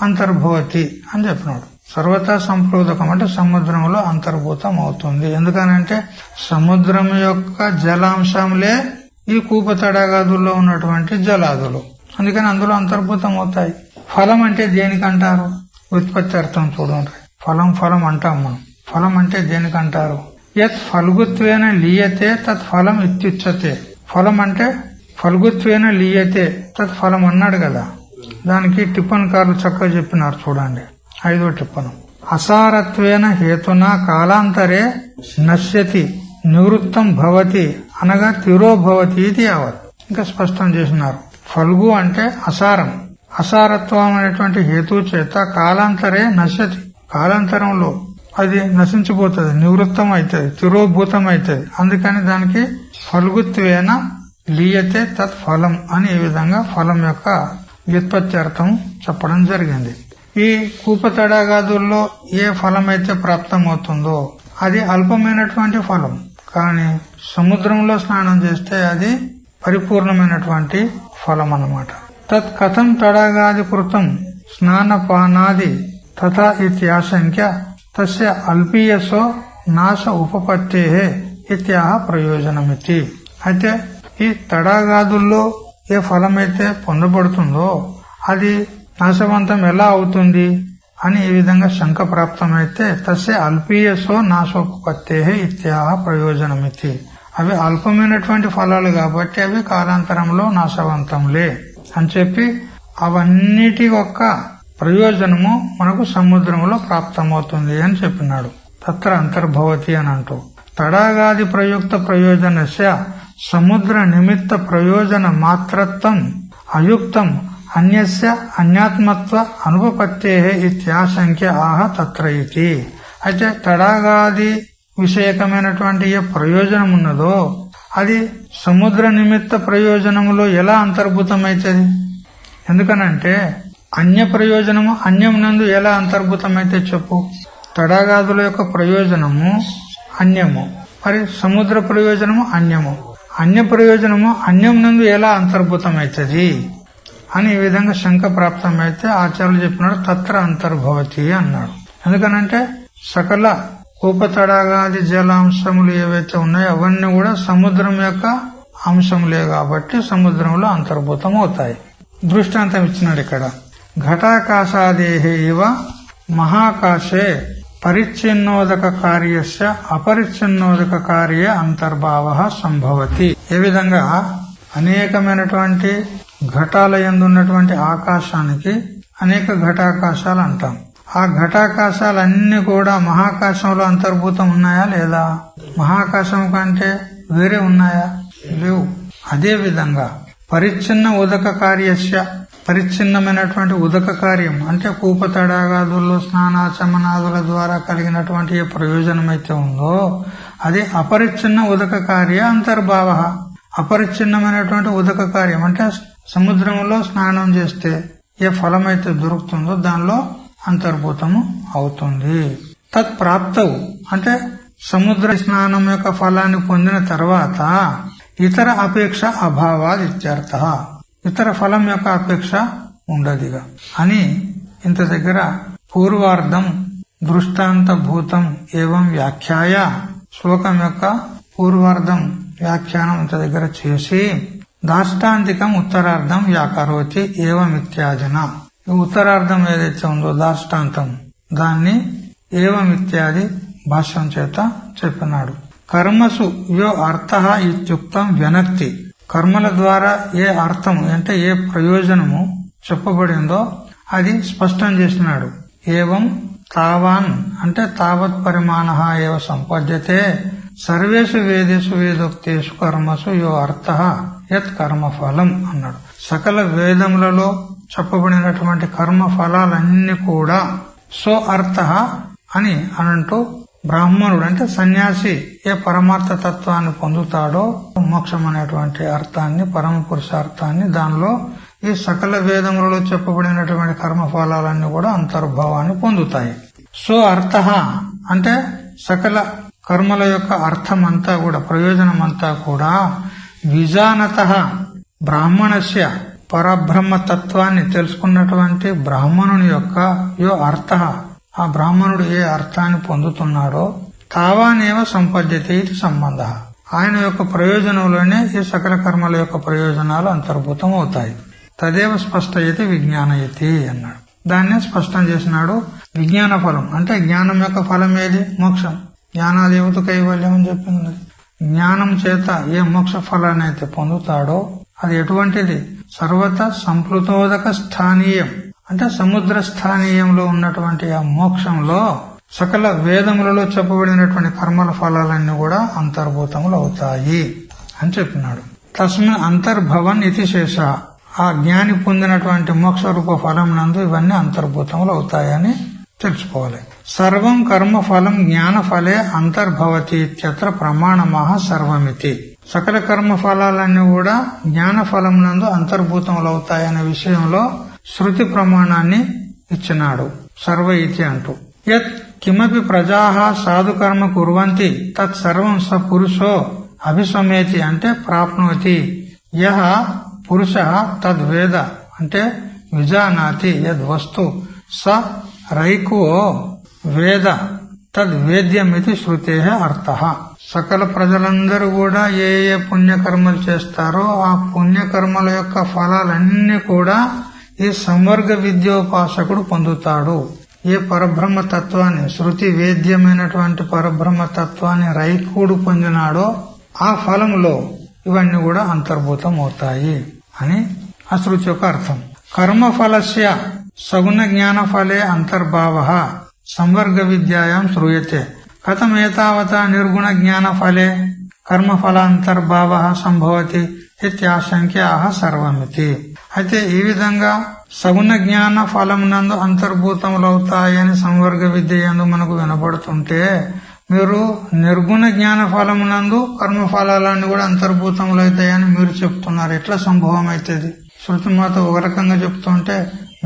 అంతర్భవతి అని చెప్పినాడు. సర్వతా సంప్లోదకం అంటే సముద్రంలో అంతర్భూతం అవుతుంది. ఎందుకనంటే సముద్రం యొక్క జలాంశంలే ఈ కూప తడాగాదుల్లో ఉన్నటువంటి జలాదులు, అందుకని అందులో అంతర్భూతం అవుతాయి. ఫలం అంటే దేనికంటారు? ఉత్పత్తి అర్థం చూడండి. ఫలం అంటాం మనం. ఫలం అంటే దేనికంటారు? యత్ ఫల్గుత్వేన లీయతే తత్ ఫలం ఇత్యుచ్యతే. ఫలం అంటే ఫల్గుత్వేన లీయతే తత్ ఫలం అన్నాడు కదా, దానికి టిప్పన్కారులు చక్కగా చెప్పినారు చూడండి. 5వ టిప్పణం. అసారత్వేన హేతునా కాలాంతరే నశ్యతి నివృత్తం భవతి అనగా తిరోభవతి ఇది యావత్. ఇంకా స్పష్టం చేసినారు. ఫల్గు అంటే అసారం. అసారత్వం అనేటువంటి హేతు చేత కాలాంతరే నశ్యతి, కాలాంతరంలో అది నశించిపోతుంది, నివృత్తం అవుతుంది, తిరోభూతం అవుతుంది. అందుకని దానికి ఫల్గుత్వేన లీయతే తత్ ఫలం అని ఈ విధంగా ఫలం యొక్క వ్యుత్పత్తి అర్థం చెప్పడం జరిగింది. ఈ కూప తడాగాదుల్లో ఏ ఫలం అయితే ప్రాప్తమవుతుందో అది అల్పమైనటువంటి ఫలం, కానీ సముద్రంలో స్నానం చేస్తే అది పరిపూర్ణమైనటువంటి ఫలం అన్నమాట. తత్ కథం తడాగాది కృతం స్నానపానాది తథా ఇత్యాశంక్య తస్య అల్పీయసో నాశ ఉపపత్తే ఇత్యాహ ప్రయోజనమితి. అయితే ఈ తడాగాదుల్లో ఏ ఫలమైతే పొందబడుతుందో అది నాశవంతం ఎలా అవుతుంది అని ఈ విధంగా శంక ప్రాప్తమైతే తస్య అల్పీయసో నాశోపత్తే ఇత్యాహ ప్రయోజనమితి. అవి అల్పమైనటువంటి ఫలాలు కాబట్టి అవి కాలాంతరంలో నాశవంతంలే అని చెప్పి అవన్నిటి యొక్క ప్రయోజనము మనకు సముద్రంలో ప్రాప్తమవుతుంది అని చెప్పినాడు. తత్ర అంతర్భవతి అని అంటూ తడాగాది ప్రయుక్త ప్రయోజనస్య సముద్ర నిమిత్త ప్రయోజన మాత్రత్వం అయుక్తం అన్యస్య అన్యాత్మత్వ అనుపపత్తే ఇత్యాశంక్య ఆహ తత్ర ఇతి. అయితే తడాగాది విషయకమైనటువంటి ఏ ప్రయోజనం ఉన్నదో అది సముద్ర నిమిత్త ప్రయోజనములో ఎలా అంతర్భూతమైతుంది? ఎందుకనంటే అన్య ప్రయోజనము అన్యం నందు ఎలా అంతర్భూతమైతే చెప్పు. తడాగాదుల యొక్క ప్రయోజనము అన్యము, మరి సముద్ర ప్రయోజనము అన్యము. అన్య ప్రయోజనము అన్యం నందు ఎలా అంతర్భూతమైతుంది అని ఈ విధంగా శంక ప్రాప్తమైతే ఆచార్యులు చెప్పినాడు తత్ర అంతర్భవతి అన్నాడు. ఎందుకనంటే సకల కూపతడాగాది జలాంశములు ఏవైతే ఉన్నాయో అవన్నీ కూడా సముద్రం యొక్క అంశములే కాబట్టి సముద్రంలో అంతర్భూతం అవుతాయి. దృష్టాంతం ఇచ్చినాడు ఇక్కడ. ఘటాకాశాదేహే ఇవ మహాకాశే పరిచ్ఛిన్నోదక కార్యస్య అపరిచ్ఛిన్నోదక కార్య అంతర్భావ సంభవతి. ఏ విధంగా అనేకమైనటువంటి ఘటాల యందు ఉన్నటువంటి ఆకాశానికి అనేక ఘటాకాశాలు అంటాం. ఆ ఘటాకాశాలన్నీ కూడా మహాకాశంలో అంతర్భూతం ఉన్నాయా లేదా? మహాకాశం కంటే వేరే ఉన్నాయా? లేవు. అదే విధంగా పరిచ్ఛిన్న ఉదక కార్యస్య పరిచ్ఛిన్నమైనటువంటి ఉదక కార్యం అంటే కూపతడాగాదుల్లో స్నానాచమనాదుల ద్వారా కలిగినటువంటి ఏ ప్రయోజనం అయితే ఉందో అది అపరిచ్ఛిన్న ఉదక కార్య అంతర్భావ. అపరిచ్ఛిన్నమైనటువంటి ఉదక కార్యం అంటే సముద్రంలో స్నానం చేస్తే ఏ ఫలమైతే దొరుకుతుందో దానిలో అంతర్భూతము అవుతుంది. తత్ ప్రాప్తవు అంటే సముద్ర స్నానం యొక్క ఫలాన్ని పొందిన తర్వాత ఇతర అపేక్ష అభావాది ఇత్యర్థ. ఇతర ఫలం యొక్క అపేక్ష ఉండదిగా అని ఇంత దగ్గర పూర్వార్ధం దృష్టాంత భూతం ఏవం వ్యాఖ్యాయ శ్లోకం యొక్క పూర్వార్ధం వ్యాఖ్యానం ఇంత దగ్గర చేసి దాష్టాంతికం ఉత్తరార్ధం వ్యాకరోతి ఏవం ఇత్యాదిన. ఉత్తరార్ధం ఏదైతే ఉందో దాష్టాంతం దాన్ని ఏవం ఇత్యాది భాష్యం చేత చెప్పినాడు. కర్మసు యో అర్థ ఇత్యుక్తం వ్యనక్తి. కర్మల ద్వారా ఏ అర్థం అంటే ఏ ప్రయోజనము చెప్పబడిందో అది స్పష్టం చేసినాడు. ఏవం తావాన్ అంటే తావత్ పరిమాణ ఏవ సంపద్యతే సర్వేషు వేదేషు వేదోక్తేషు కర్మసు యో అర్థ యత్ కర్మఫలం అన్నాడు. సకల వేదములలో చెప్పబడినటువంటి కర్మ ఫలాలన్నీ కూడా సో అర్థ అని అనంటూ బ్రాహ్మణుడు అంటే సన్యాసి ఏ పరమార్థ తత్వాన్ని పొందుతాడో మోక్షం అనేటువంటి అర్థాన్ని పరమ పురుషార్థాన్ని దానిలో ఈ సకల వేదములలో చెప్పబడినటువంటి కర్మ ఫలాలన్నీ కూడా అంతర్భావాన్ని పొందుతాయి. సో అర్థ అంటే సకల కర్మల యొక్క అర్థం అంతా కూడా ప్రయోజనం అంతా కూడా విజానత బ్రాహ్మణస్య పరబ్రహ్మ తత్వాన్ని తెలుసుకున్నటువంటి బ్రాహ్మణుని యొక్క యో అర్థ ఆ బ్రాహ్మణుడు ఏ అర్థాన్ని పొందుతున్నాడో తావానేవ సంపద్యతే ఇది సంబంధ. ఆయన యొక్క ప్రయోజనంలోనే ఈ సకల కర్మల యొక్క ప్రయోజనాలు అంతర్భూతం అవుతాయి. తదేవ స్పష్టయతి విజ్ఞానయతి అన్నాడు. దాన్నే స్పష్టం చేసినాడు. విజ్ఞాన ఫలం అంటే జ్ఞానం యొక్క ఫలం ఏది? మోక్షం. జ్ఞానాదేవత కైవల్యం అని చెప్పింది. జ్ఞానం చేత ఏ మోక్ష ఫలాన్ని అయితే పొందుతాడో అది ఎటువంటిది? సర్వత సంప్లుతోదక స్థానీయం. అంటే సముద్ర స్థానీయంలో ఉన్నటువంటి ఆ మోక్షంలో సకల వేదములలో చెప్పబడినటువంటి కర్మల ఫలాలన్నీ కూడా అంతర్భూతములు అవుతాయి అని చెప్పినాడు. తస్మిన్ అంతర్భవన్ ఇతి శేష. ఆ జ్ఞాని పొందినటువంటి మోక్ష రూప ఫలం నందు ఇవన్నీ అంతర్భూతములు అవుతాయని తెలుసుకోవాలి. సర్వం కర్మ ఫలం జ్ఞాన ఫలే అంతర్భవతి ఇత్యత్ర ప్రమాణమః సర్వమితి. సకల కర్మ ఫలాలన్నీ కూడా జ్ఞాన ఫలం నందు అంతర్భూతములు అవుతాయనే విషయంలో శృతి ప్రమాణాన్ని ఇచ్చినాడు సర్వ ఇతి అంటూ. యత్ కిమపి ప్రజాః సాధుకర్మ కుర్వంతి తత్ సర్వం స పురుషో అభిసమేతి అంటే ప్రాప్నోతి. యః పురుషః తద్వేద అంటే విజానాతి యద్వస్తు స రైకో వేద తద్వేద్యమితి శృతేః అర్థః. సకల ప్రజలందరూ కూడా ఏ ఏ పుణ్యకర్మలు చేస్తారో ఆ పుణ్యకర్మల యొక్క ఫలాలన్నీ కూడా ఈ సంవర్గ విద్యోపాసకుడు పొందుతాడు. ఏ పరబ్రహ్మ తత్వాన్ని శృతి వేద్యమైనటువంటి పరబ్రహ్మ తత్వాన్ని రైకుడు పొందినాడో ఆ ఫలములో ఇవన్నీ కూడా అంతర్భూతం అవుతాయి అని ఆ శృతి యొక్క అర్థం. కర్మఫలస్య సగుణ జ్ఞాన ఫలే అంతర్భావః సంవర్గ విద్యాయాం శ్రూయతే. కథమేతావత నిర్గుణ జ్ఞాన ఫలే కర్మఫలాంతర్భావః సంభవతి ఇత్యాశంక్యాః సర్వమితి. అయితే ఈ విధంగా సగుణ జ్ఞాన ఫలం నందు అంతర్భూతములవుతాయని సంవర్గ విద్య యందు మనకు వినబడుతుంటే మీరు నిర్గుణ జ్ఞాన ఫలమునందు కర్మఫలాలన్నీ కూడా అంతర్భూతములవుతాయని మీరు చెప్తున్నారు. ఎట్లా సంభవం అవుతుంది? శృతిమాత ఒక రకంగా చెప్తుంటే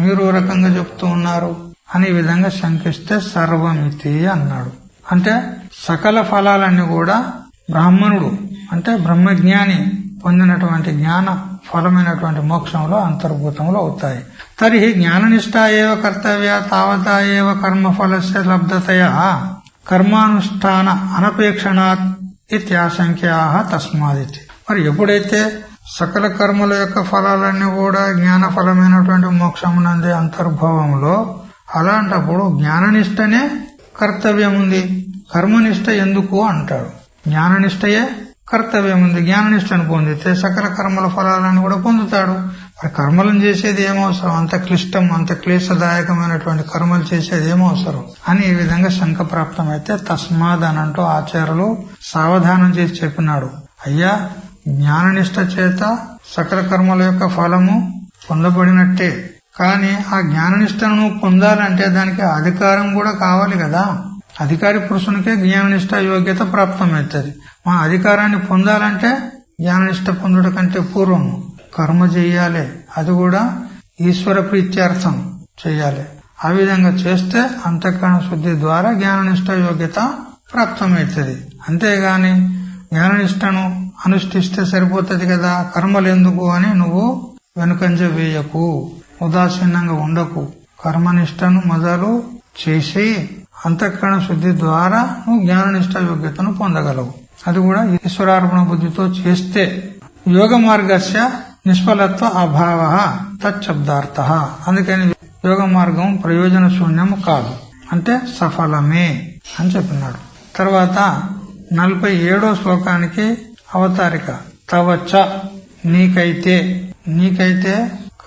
మీరు ఒక రకంగా చెప్తూ ఉన్నారు అని ఈ విధంగా శంకిస్తే సర్వమితి అన్నాడు. అంటే సకల ఫలాలన్నీ కూడా బ్రాహ్మణుడు అంటే బ్రహ్మజ్ఞాని పొందినటువంటి జ్ఞాన ఫలమైనటువంటి మోక్షంలో అంతర్భూతములు అవుతాయి. తర్హి జ్ఞాననిష్ఠా ఏవ కర్తవ్య తావతా ఏవ కర్మఫలస్య లబ్ధతయా కర్మానుష్ఠాన అనపేక్షణాత్ ఇత్యాశంక్యాః తస్మాదితి. మరి ఎప్పుడైతే సకల కర్మల యొక్క ఫలాలన్నీ కూడా జ్ఞాన ఫలమైనటువంటి మోక్షమునందే అంతర్భావంలో అలాంటప్పుడు జ్ఞాననిష్టనే కర్తవ్యం ఉంది, కర్మనిష్ట ఎందుకు అంటాడు. జ్ఞాననిష్టయే కర్తవ్యం ఉంది. జ్ఞాననిష్టను పొందితే సకల కర్మల ఫలాలను కూడా పొందుతాడు. మరి కర్మలను చేసేది ఏమవసరం? అంత క్లిష్టం అంత క్లేశదాయకమైనటువంటి కర్మలు చేసేది ఏమవసరం అని ఈ విధంగా శంక ప్రాప్తమైతే తస్మాద్ అనంటూ ఆచార్యులు సావధానం చేసి చెప్పినాడు. అయ్యా, జ్ఞాననిష్ట చేత సకల కర్మల యొక్క ఫలము పొందబడినట్టే, కానీ ఆ జ్ఞాననిష్టను పొందాలంటే దానికి అధికారం కూడా కావాలి కదా. అధికారి పురుషునికే జ్ఞాననిష్ట యోగ్యత ప్రాప్తమవుతుంది. మా అధికారాన్ని పొందాలంటే జ్ఞాననిష్ట పొందుట కంటే పూర్వం కర్మ చెయ్యాలి, అది కూడా ఈశ్వర ప్రీత్యార్థం చెయ్యాలి. ఆ విధంగా చేస్తే అంతఃకరణ శుద్ధి ద్వారా జ్ఞాననిష్ట యోగ్యత ప్రాప్తమవుతుంది. అంతేగాని జ్ఞాననిష్టను అనుష్ఠిస్తే సరిపోతుంది కదా, కర్మలు ఎందుకు అని నువ్వు వెనుకంజ వేయకు, ఉదాసీనంగా ఉండకు. కర్మనిష్టను మొదలు చేసి అంతఃకరణ శుద్ధి ద్వారా నువ్వు జ్ఞాననిష్ట యోగ్యతను పొందగలవు. అది కూడా ఈశ్వరార్పణ బుద్ధితో చేస్తే. యోగ మార్గస్య నిష్ఫలత్వ అభావ తచ్చబ్దార్థ. అందుకని యోగ మార్గం ప్రయోజన శూన్యము కాదు, అంటే సఫలమే అని చెప్పినాడు. తర్వాత 47వ శ్లోకానికి అవతారిక. తవచ్చ నీకైతే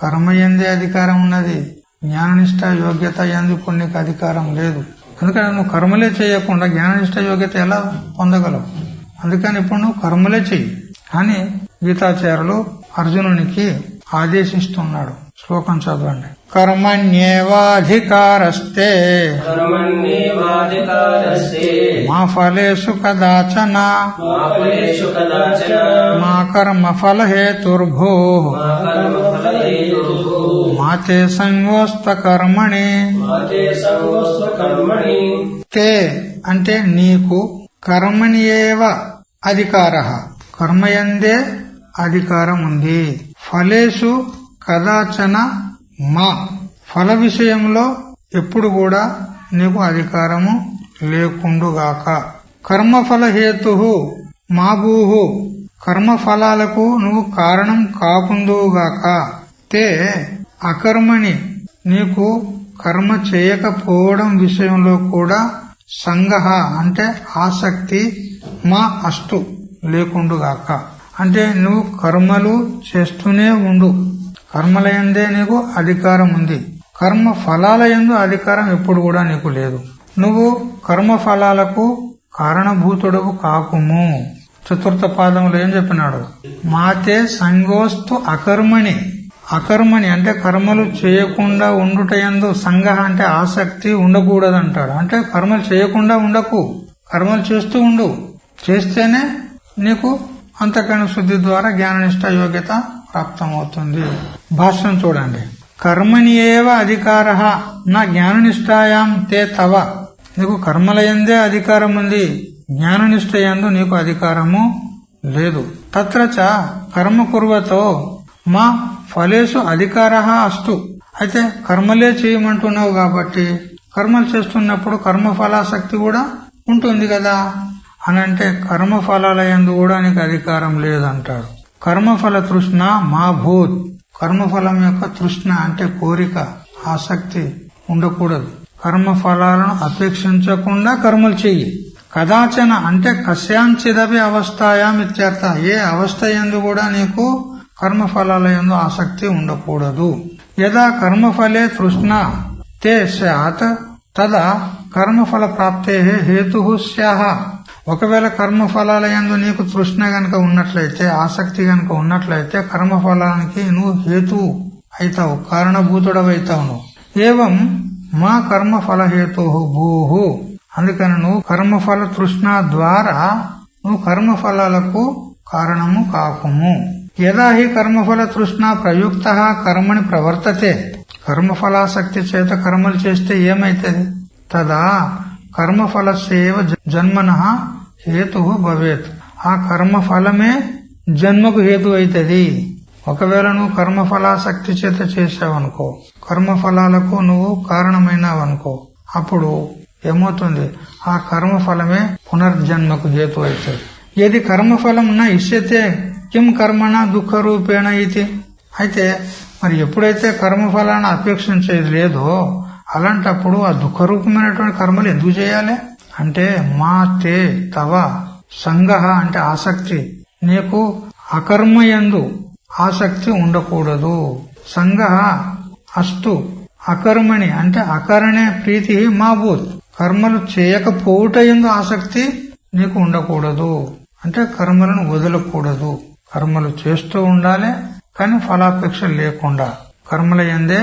కర్మయందే అధికారం ఉన్నది, జ్ఞాననిష్ట యోగ్యత ఎందుకు నీకు అధికారం లేదు. అందుకని నువ్వు కర్మలే చేయకుండా జ్ఞాననిష్ట యోగ్యత ఎలా పొందగలవు? అందుకని ఇప్పుడు నువ్వు కర్మలే చెయ్యి అని గీతాచార్యులు అర్జునునికి ఆదేశిస్తున్నాడు. శ్లోకం చదవండి. కర్మణ్యేవాధికారస్తే మా ఫలేషు కదాచన మా కర్మ ఫలహేతుర్భూ మాతే సంగోస్త కర్మణి. తే అంటే నీకు, కర్మణ్యేవ అధికారః కర్మయందే అధికారం ఉంది. ఫలేషు కదాచన మా ఫల విషయంలో ఎప్పుడు కూడా నీకు అధికారము లేకుండుగాక. కర్మఫల హేతు మా భూహు కర్మఫలాలకు నువ్వు కారణం కాకుందుగాక. తే అకర్మణి నీకు కర్మ చేయకపోవడం విషయంలో కూడా సంగహ అంటే ఆసక్తి మా అస్తు లేకుండుగాక. అంటే నువ్వు కర్మలు చేస్తూనే ఉండు, కర్మలయందే నీకు అధికారం ఉంది. కర్మ ఫలాల యందు అధికారం ఎప్పుడు కూడా నీకు లేదు. నువ్వు కర్మ ఫలాలకు కారణభూతుడవు కాకుము. చతుర్థ పాదంలో ఏం చెప్పినాడు? మాతే సంగోస్తు అకర్మణి. అకర్మణి అంటే కర్మలు చేయకుండా ఉండుట యందు సంగ అంటే ఆసక్తి ఉండకూడదంటాడు. అంటే కర్మలు చేయకుండా ఉండకు, కర్మలు చేస్తూ ఉండు. చేస్తేనే నీకు అంతఃకరణ శుద్ధి ద్వారా జ్ఞాననిష్ట యోగ్యత ప్రాప్తమవుతుంది. భాష్యం చూడండి. కర్మణి ఏవ అధికారః నా జ్ఞాననిష్టాయాం తే తవ. నీకు కర్మలయందే అధికారం ఉంది, జ్ఞాననిష్ఠయందు నీకు అధికారము లేదు. తత్రచ కర్మ కుర్వతో మా ఫలేషు అధికారః అస్తు. అయితే కర్మలే చేయమంటున్నావు కాబట్టి కర్మలు చేస్తున్నప్పుడు కర్మ ఫలాసక్తి కూడా ఉంటుంది కదా అనంటే కర్మ ఫలాల యందు కూడా నీకు అధికారం లేదంటాడు. కర్మఫల తృష్ణ మా భూత్. కర్మఫలం యొక్క తృష్ణ అంటే కోరిక, ఆసక్తి ఉండకూడదు. కర్మ ఫలాలను అపేక్షించకుండా కర్మలు చెయ్యి. కదాచన అంటే కస్యాంచిదపి అవస్థాయాం ఇత్యర్థ. ఏ అవస్థ యందు కూడా నీకు కర్మ ఫలాల యందు ఆసక్తి ఉండకూడదు. యదా కర్మఫలే తృష్ణ తే స్యాత్ తదా కర్మఫల ప్రాప్తే హేతు స్యాహ. ఒకవేళ కర్మఫలాల యందు నీకు తృష్ణ గనక ఉన్నట్లయితే, ఆసక్తి గనక ఉన్నట్లయితే కర్మఫలానికి నువ్వు హేతు అయితావు, కారణభూతుడవైతావు నువ్వు. ఏవం మా కర్మఫల హేతు భూహు. అందుకని నువ్వు కర్మఫల తృష్ణ ద్వారా నువ్వు కర్మఫలాలకు కారణము కాకుము. యదా హి కర్మఫల తృష్ణ ప్రయుక్త కర్మని ప్రవర్తతే. కర్మఫలాసక్తి చేత కర్మలు చేస్తే ఏమైతుంది? తదా కర్మఫలస్యేవ జన్మనః హేతు భవేత్. ఆ కర్మఫలమే జన్మకు హేతు అవుతుంది. ఒకవేళ నువ్వు కర్మఫలాసక్తి చేత చేసావనుకో, కర్మఫలాలకు నువ్వు కారణమైనావనుకో, అప్పుడు ఏమవుతుంది? ఆ కర్మఫలమే పునర్జన్మకు హేతు అవుతుంది. ఏది కర్మఫలం నా ఇష్యతే కిం కర్మణ దుఃఖ రూపేణ ఇది. అయితే మరి ఎప్పుడైతే కర్మఫలాన్ని అపేక్షించేది లేదో అలాంటప్పుడు ఆ దుఃఖరూపమైనటువంటి కర్మలు ఎందుకు చేయాలి అంటే మా తే తవ సంగ అంటే ఆసక్తి. నీకు అకర్మయందు ఆసక్తి ఉండకూడదు. సంగ అస్తు అకర్మణి అంటే అకరణే ప్రీతి మా భూత్. కర్మలు చేయకపోవుట యందు ఆసక్తి నీకు ఉండకూడదు. అంటే కర్మలను వదలకూడదు. కర్మలు చేస్తూ ఉండాలి, కానీ ఫలాపేక్ష లేకుండా. కర్మల యందే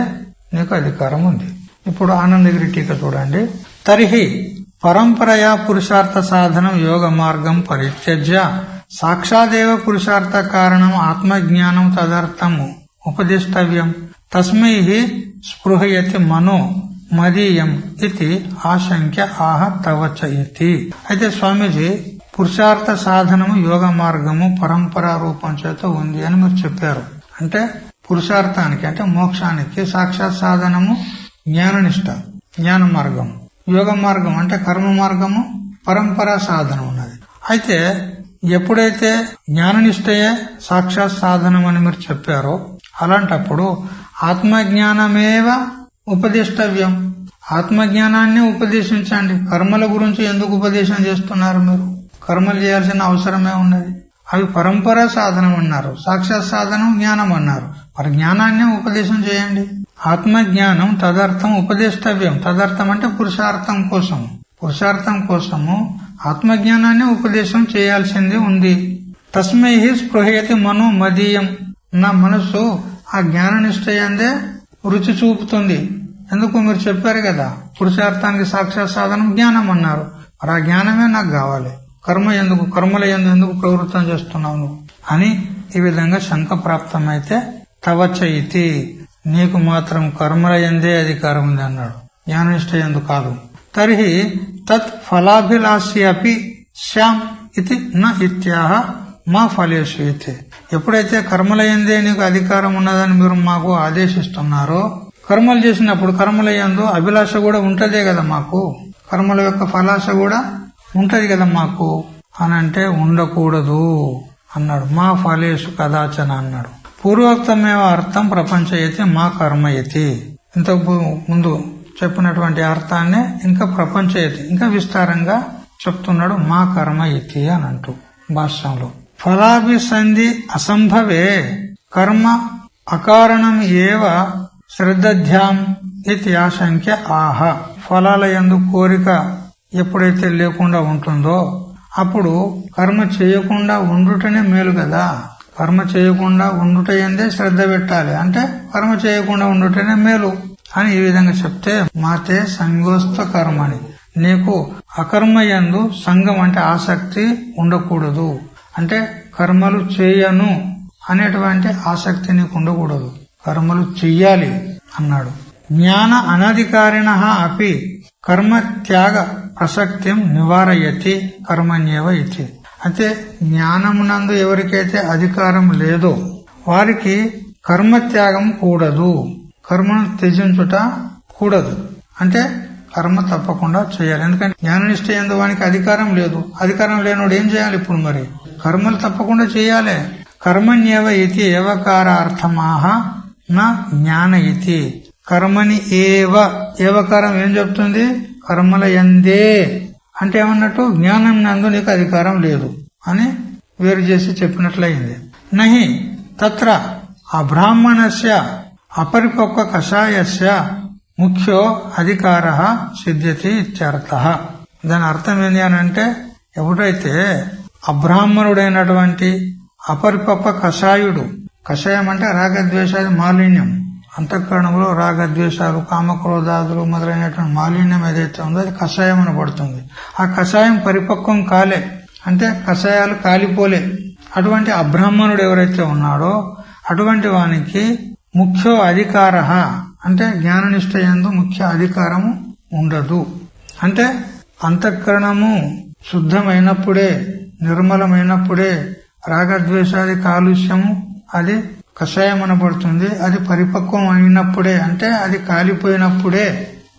నీకు అధికారం ఉంది. ఇప్పుడు ఆనందగిరి టీక చూడండి. తర్హి పరంపరయా పురుషార్థ సాధనం యోగ మార్గం పరిత్యజ్య సాక్షాదేవ పురుషార్థ కారణం ఆత్మజ్ఞానం తదర్థము ఉపదిష్టవ్యం. తస్మై స్పృహయతి మనో మదీయం ఇది ఆశంక్య ఆహ తవచ ఇతి. అయితే స్వామీజీ పురుషార్థ సాధనము యోగ మార్గము పరంపరా రూపం చేత ఉంది అని మీరు చెప్పారు. అంటే పురుషార్థానికి అంటే మోక్షానికి సాక్షాత్ సాధనము జ్ఞాననిష్ట, జ్ఞాన మార్గము. యోగ మార్గం అంటే కర్మ మార్గము, పరంపరా సాధనం ఉన్నది. అయితే ఎప్పుడైతే జ్ఞాననిష్టయే సాక్షాత్ సాధనం అని మీరు చెప్పారో అలాంటప్పుడు ఆత్మజ్ఞానమేవ ఉపదిష్టవ్యం. ఆత్మజ్ఞానాన్ని ఉపదేశించండి. కర్మల గురించి ఎందుకు ఉపదేశం చేస్తున్నారు మీరు? కర్మలు చేయాల్సిన అవసరమే ఉన్నది. అవి పరంపరా సాధనం అన్నారు, సాక్షాత్ సాధనం జ్ఞానం అన్నారు. మరి జ్ఞానాన్ని ఉపదేశం చేయండి. ఆత్మజ్ఞానం తదర్థం ఉపదేష్టవ్యం. తదర్థం అంటే పురుషార్థం కోసం. పురుషార్థం కోసము ఆత్మజ్ఞానాన్ని ఉపదేశం చేయాల్సింది ఉంది. తస్మై స్పృహయతి మనో మదీయం. నా మనస్సు ఆ జ్ఞాన నిశ్చయందే రుచి చూపుతుంది. ఎందుకు? మీరు చెప్పారు కదా పురుషార్థానికి సాక్షాత్ సాధనం జ్ఞానం అన్నారు. మరి ఆ జ్ఞానమే నాకు కావాలి. కర్మల ఎందుకు ప్రవృత్తం చేస్తున్నావు నువ్వు అని ఈ విధంగా శంక ప్రాప్తమైతే తవచ ఇతి, నీకు మాత్రం కర్మల యందే అధికారం ఉంది అన్నాడు, జ్ఞాననిష్ట యందు కాదు. తర్హి తత్ ఫలాభిలాష్యపి శ్యాం ఇది న ఇత్యాహ మా ఫలేషు ఇతి. ఎప్పుడైతే కర్మల యందే నీకు అధికారం ఉన్నదని మీరు మాకు ఆదేశిస్తున్నారో, కర్మలు చేసినప్పుడు కర్మల యందు అభిలాష కూడా ఉంటదే కదా మాకు, కర్మల యొక్క ఫలాశ కూడా ఉంటది కదా మాకు అనంటే ఉండకూడదు అన్నాడు. మా ఫలేషు కదాచన అన్నాడు. పూర్వోక్తమేవ అర్థం ప్రపంచయతి మా కర్మయతి. ఇంతకు ముందు చెప్పినటువంటి అర్థాన్ని ఇంకా ప్రపంచయతి ఇంకా విస్తారంగా చెప్తున్నాడు. మా కర్మయతి అని అంటూ భాష్యంలో ఫలాభిసంధి అసంభవే కర్మ అకారణం ఏవ శ్రద్ధాం ఇది ఆశంక్య ఆహ. ఫలాల యందు కోరిక ఎప్పుడైతే లేకుండా ఉంటుందో అప్పుడు కర్మ చేయకుండా ఉండుటనే మేలు కదా. కర్మ చేయకుండా ఉండుట ఎందే శ్రద్ధ పెట్టాలి, అంటే కర్మ చేయకుండా ఉండుటనే మేలు అని ఈ విధంగా చెప్తే, మాతే సంగోస్త కర్మని, నీకు అకర్మ యందు సంగం అంటే ఆసక్తి ఉండకూడదు. అంటే కర్మలు చేయను అనేటువంటి ఆసక్తి నీకు ఉండకూడదు, కర్మలు చెయ్యాలి అన్నాడు. జ్ఞాన అనధికారిణ అపి కర్మ త్యాగ ప్రసక్తిం నివారయతి కర్మణ్యేవ ఇతి. అయితే జ్ఞానమునందు ఎవరికైతే అధికారం లేదో వారికి కర్మత్యాగం కూడదు, కర్మను త్యజించుట కూడదు. అంటే కర్మ తప్పకుండా చేయాలి. ఎందుకంటే జ్ఞాననిష్ట యందు వానికి అధికారం లేదు. అధికారం లేనోడు ఏం చేయాలి? ఇప్పుడు మరి కర్మలు తప్పకుండా చేయాలి. కర్మణ్యేవ ఇతి ఏవకారార్థమాహ నా జ్ఞాన ఇతి. కర్మని ఏవకారం ఏం చెప్తుంది? కర్మల యందే అంటే ఏమన్నట్టు, జ్ఞానం నందు నీకు అధికారం లేదు అని వేరు చేసి చెప్పినట్లయింది. నహి తత్ర అబ్రాహ్మణస్య అపరిపక్వ కషాయస్య ముఖ్యో అధికార సిద్ధ్యతి ఇత్యర్థః. దాని అర్థం ఏంటి అని అంటే, ఎవడైతే అబ్రాహ్మణుడైనటువంటి అపరిపక్వ కషాయుడు, కషాయం అంటే రాగద్వేషాది మాలిన్యం, అంతఃకరణంలో రాగద్వేషాలు కామక్రోధాదులు మొదలైనటువంటి మాలిన్యం ఏదైతే ఉందో అది కషాయం అనబడుతుంది. ఆ కషాయం పరిపక్వం కాలే, అంటే కషాయాలు కాలిపోలే. అటువంటి అబ్రాహ్మణుడు ఎవరైతే ఉన్నాడో అటువంటి వానికి ముఖ్య అధికార అంటే జ్ఞాననిష్ట యందు ముఖ్య అధికారము ఉండదు. అంటే అంతఃకరణము శుద్ధమైనప్పుడే, నిర్మలమైనప్పుడే రాగద్వేషాది కాలుష్యము అది కషాయం అనబడుతుంది. అది పరిపక్వం అయినప్పుడే, అంటే అది కాలిపోయినప్పుడే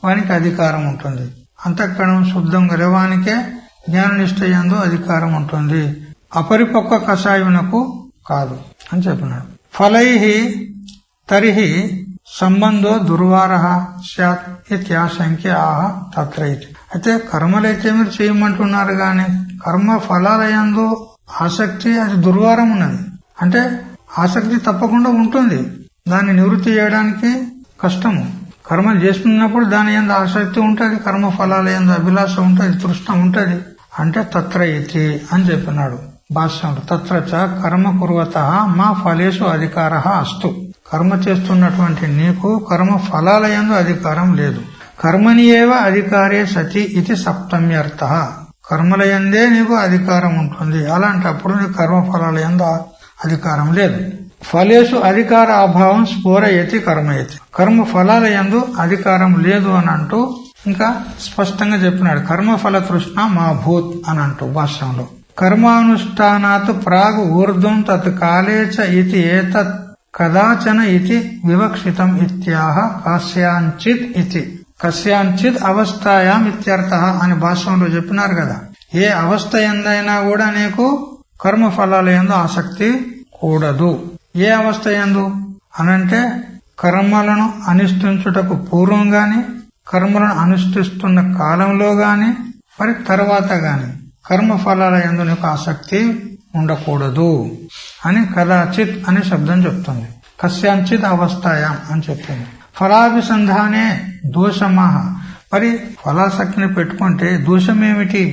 వానికి అధికారం ఉంటుంది. అంతఃకరణం శుద్ధం గలవానికే జ్ఞాననిష్ట యందు అధికారం ఉంటుంది, అపరిపక్వ కషాయునకు కాదు అని చెప్పినాడు. ఫలైహి తరిహి సంబంధో దుర్వారః స్యాత్ ఇత్యాశంక్య ఆహ తత్ర ఇతి. అయితే కర్మలైతే మీరు చేయమంటున్నారు గాని కర్మ ఫలాల యందు ఆసక్తి అది దుర్వారం ఉన్నది. అంటే ఆసక్తి తప్పకుండా ఉంటుంది, దాన్ని నివృత్తి చేయడానికి కష్టము. కర్మలు చేస్తున్నప్పుడు దాని యందు ఆసక్తి ఉంటది, కర్మ ఫలాల యందు అభిలాష ఉంటది, తృష్ణ ఉంటది. అంటే తత్ర ఇతి అని చెప్పినాడు భాష్యంలో. తత్ర చ కర్మ కుర్వతః మా ఫలేషు అధికారః అస్తు. కర్మ చేస్తున్నటువంటి నీకు కర్మ ఫలాల యందు అధికారం లేదు. కర్మని ఏవ అధికారే సతి ఇది సప్తమ్యర్థః. కర్మల యందే నీకు అధికారం ఉంటుంది, అలాంటప్పుడు నీకు కర్మ ఫలాల యందు అధికారం లేదు. ఫలేషు అధికార అభావం స్ఫోరయతి కర్మయతి. కర్మ ఫలాల యందు అధికారం లేదు అని అంటూ ఇంకా స్పష్టంగా చెప్పినాడు. కర్మ ఫల తృష్ణ మా భూత్ అని అంటూ భాష్యంలో. కర్మానుష్ఠానాత్ ప్రాగ్ ఊర్ధ్వం తత్ కాలేచ ఇతి ఏతత్ కదాచన ఇతి వివక్షితం ఇత్యాహ కస్యాంచిత్ ఇతి. కస్యాంచిత్ అవస్థాయాం ఇత్యర్థః అని భాష్యంలో చెప్పినారు కదా. ఏ అవస్థ ఎందైనా కూడా నీకు కర్మ ఫలాల యందు ఆసక్తి కూడదు. ఏ అవస్థ యందు అనంటే కర్మలను అనుష్ఠించుటకు పూర్వం గాని, కర్మలను అనుష్ఠిస్తున్న కాలంలో గాని, మరి తర్వాత గాని కర్మ ఫలాల యందు నీకు ఆసక్తి ఉండకూడదు అని కదాచిత్ అనే శబ్దం చెప్తుంది. కస్యాంచిత్ అవస్థాయాం అని చెప్తుంది. ఫలాభిసంధానే దోషమః. మరి ఫలాసక్తిని పెట్టుకుంటే దోషమేమిటి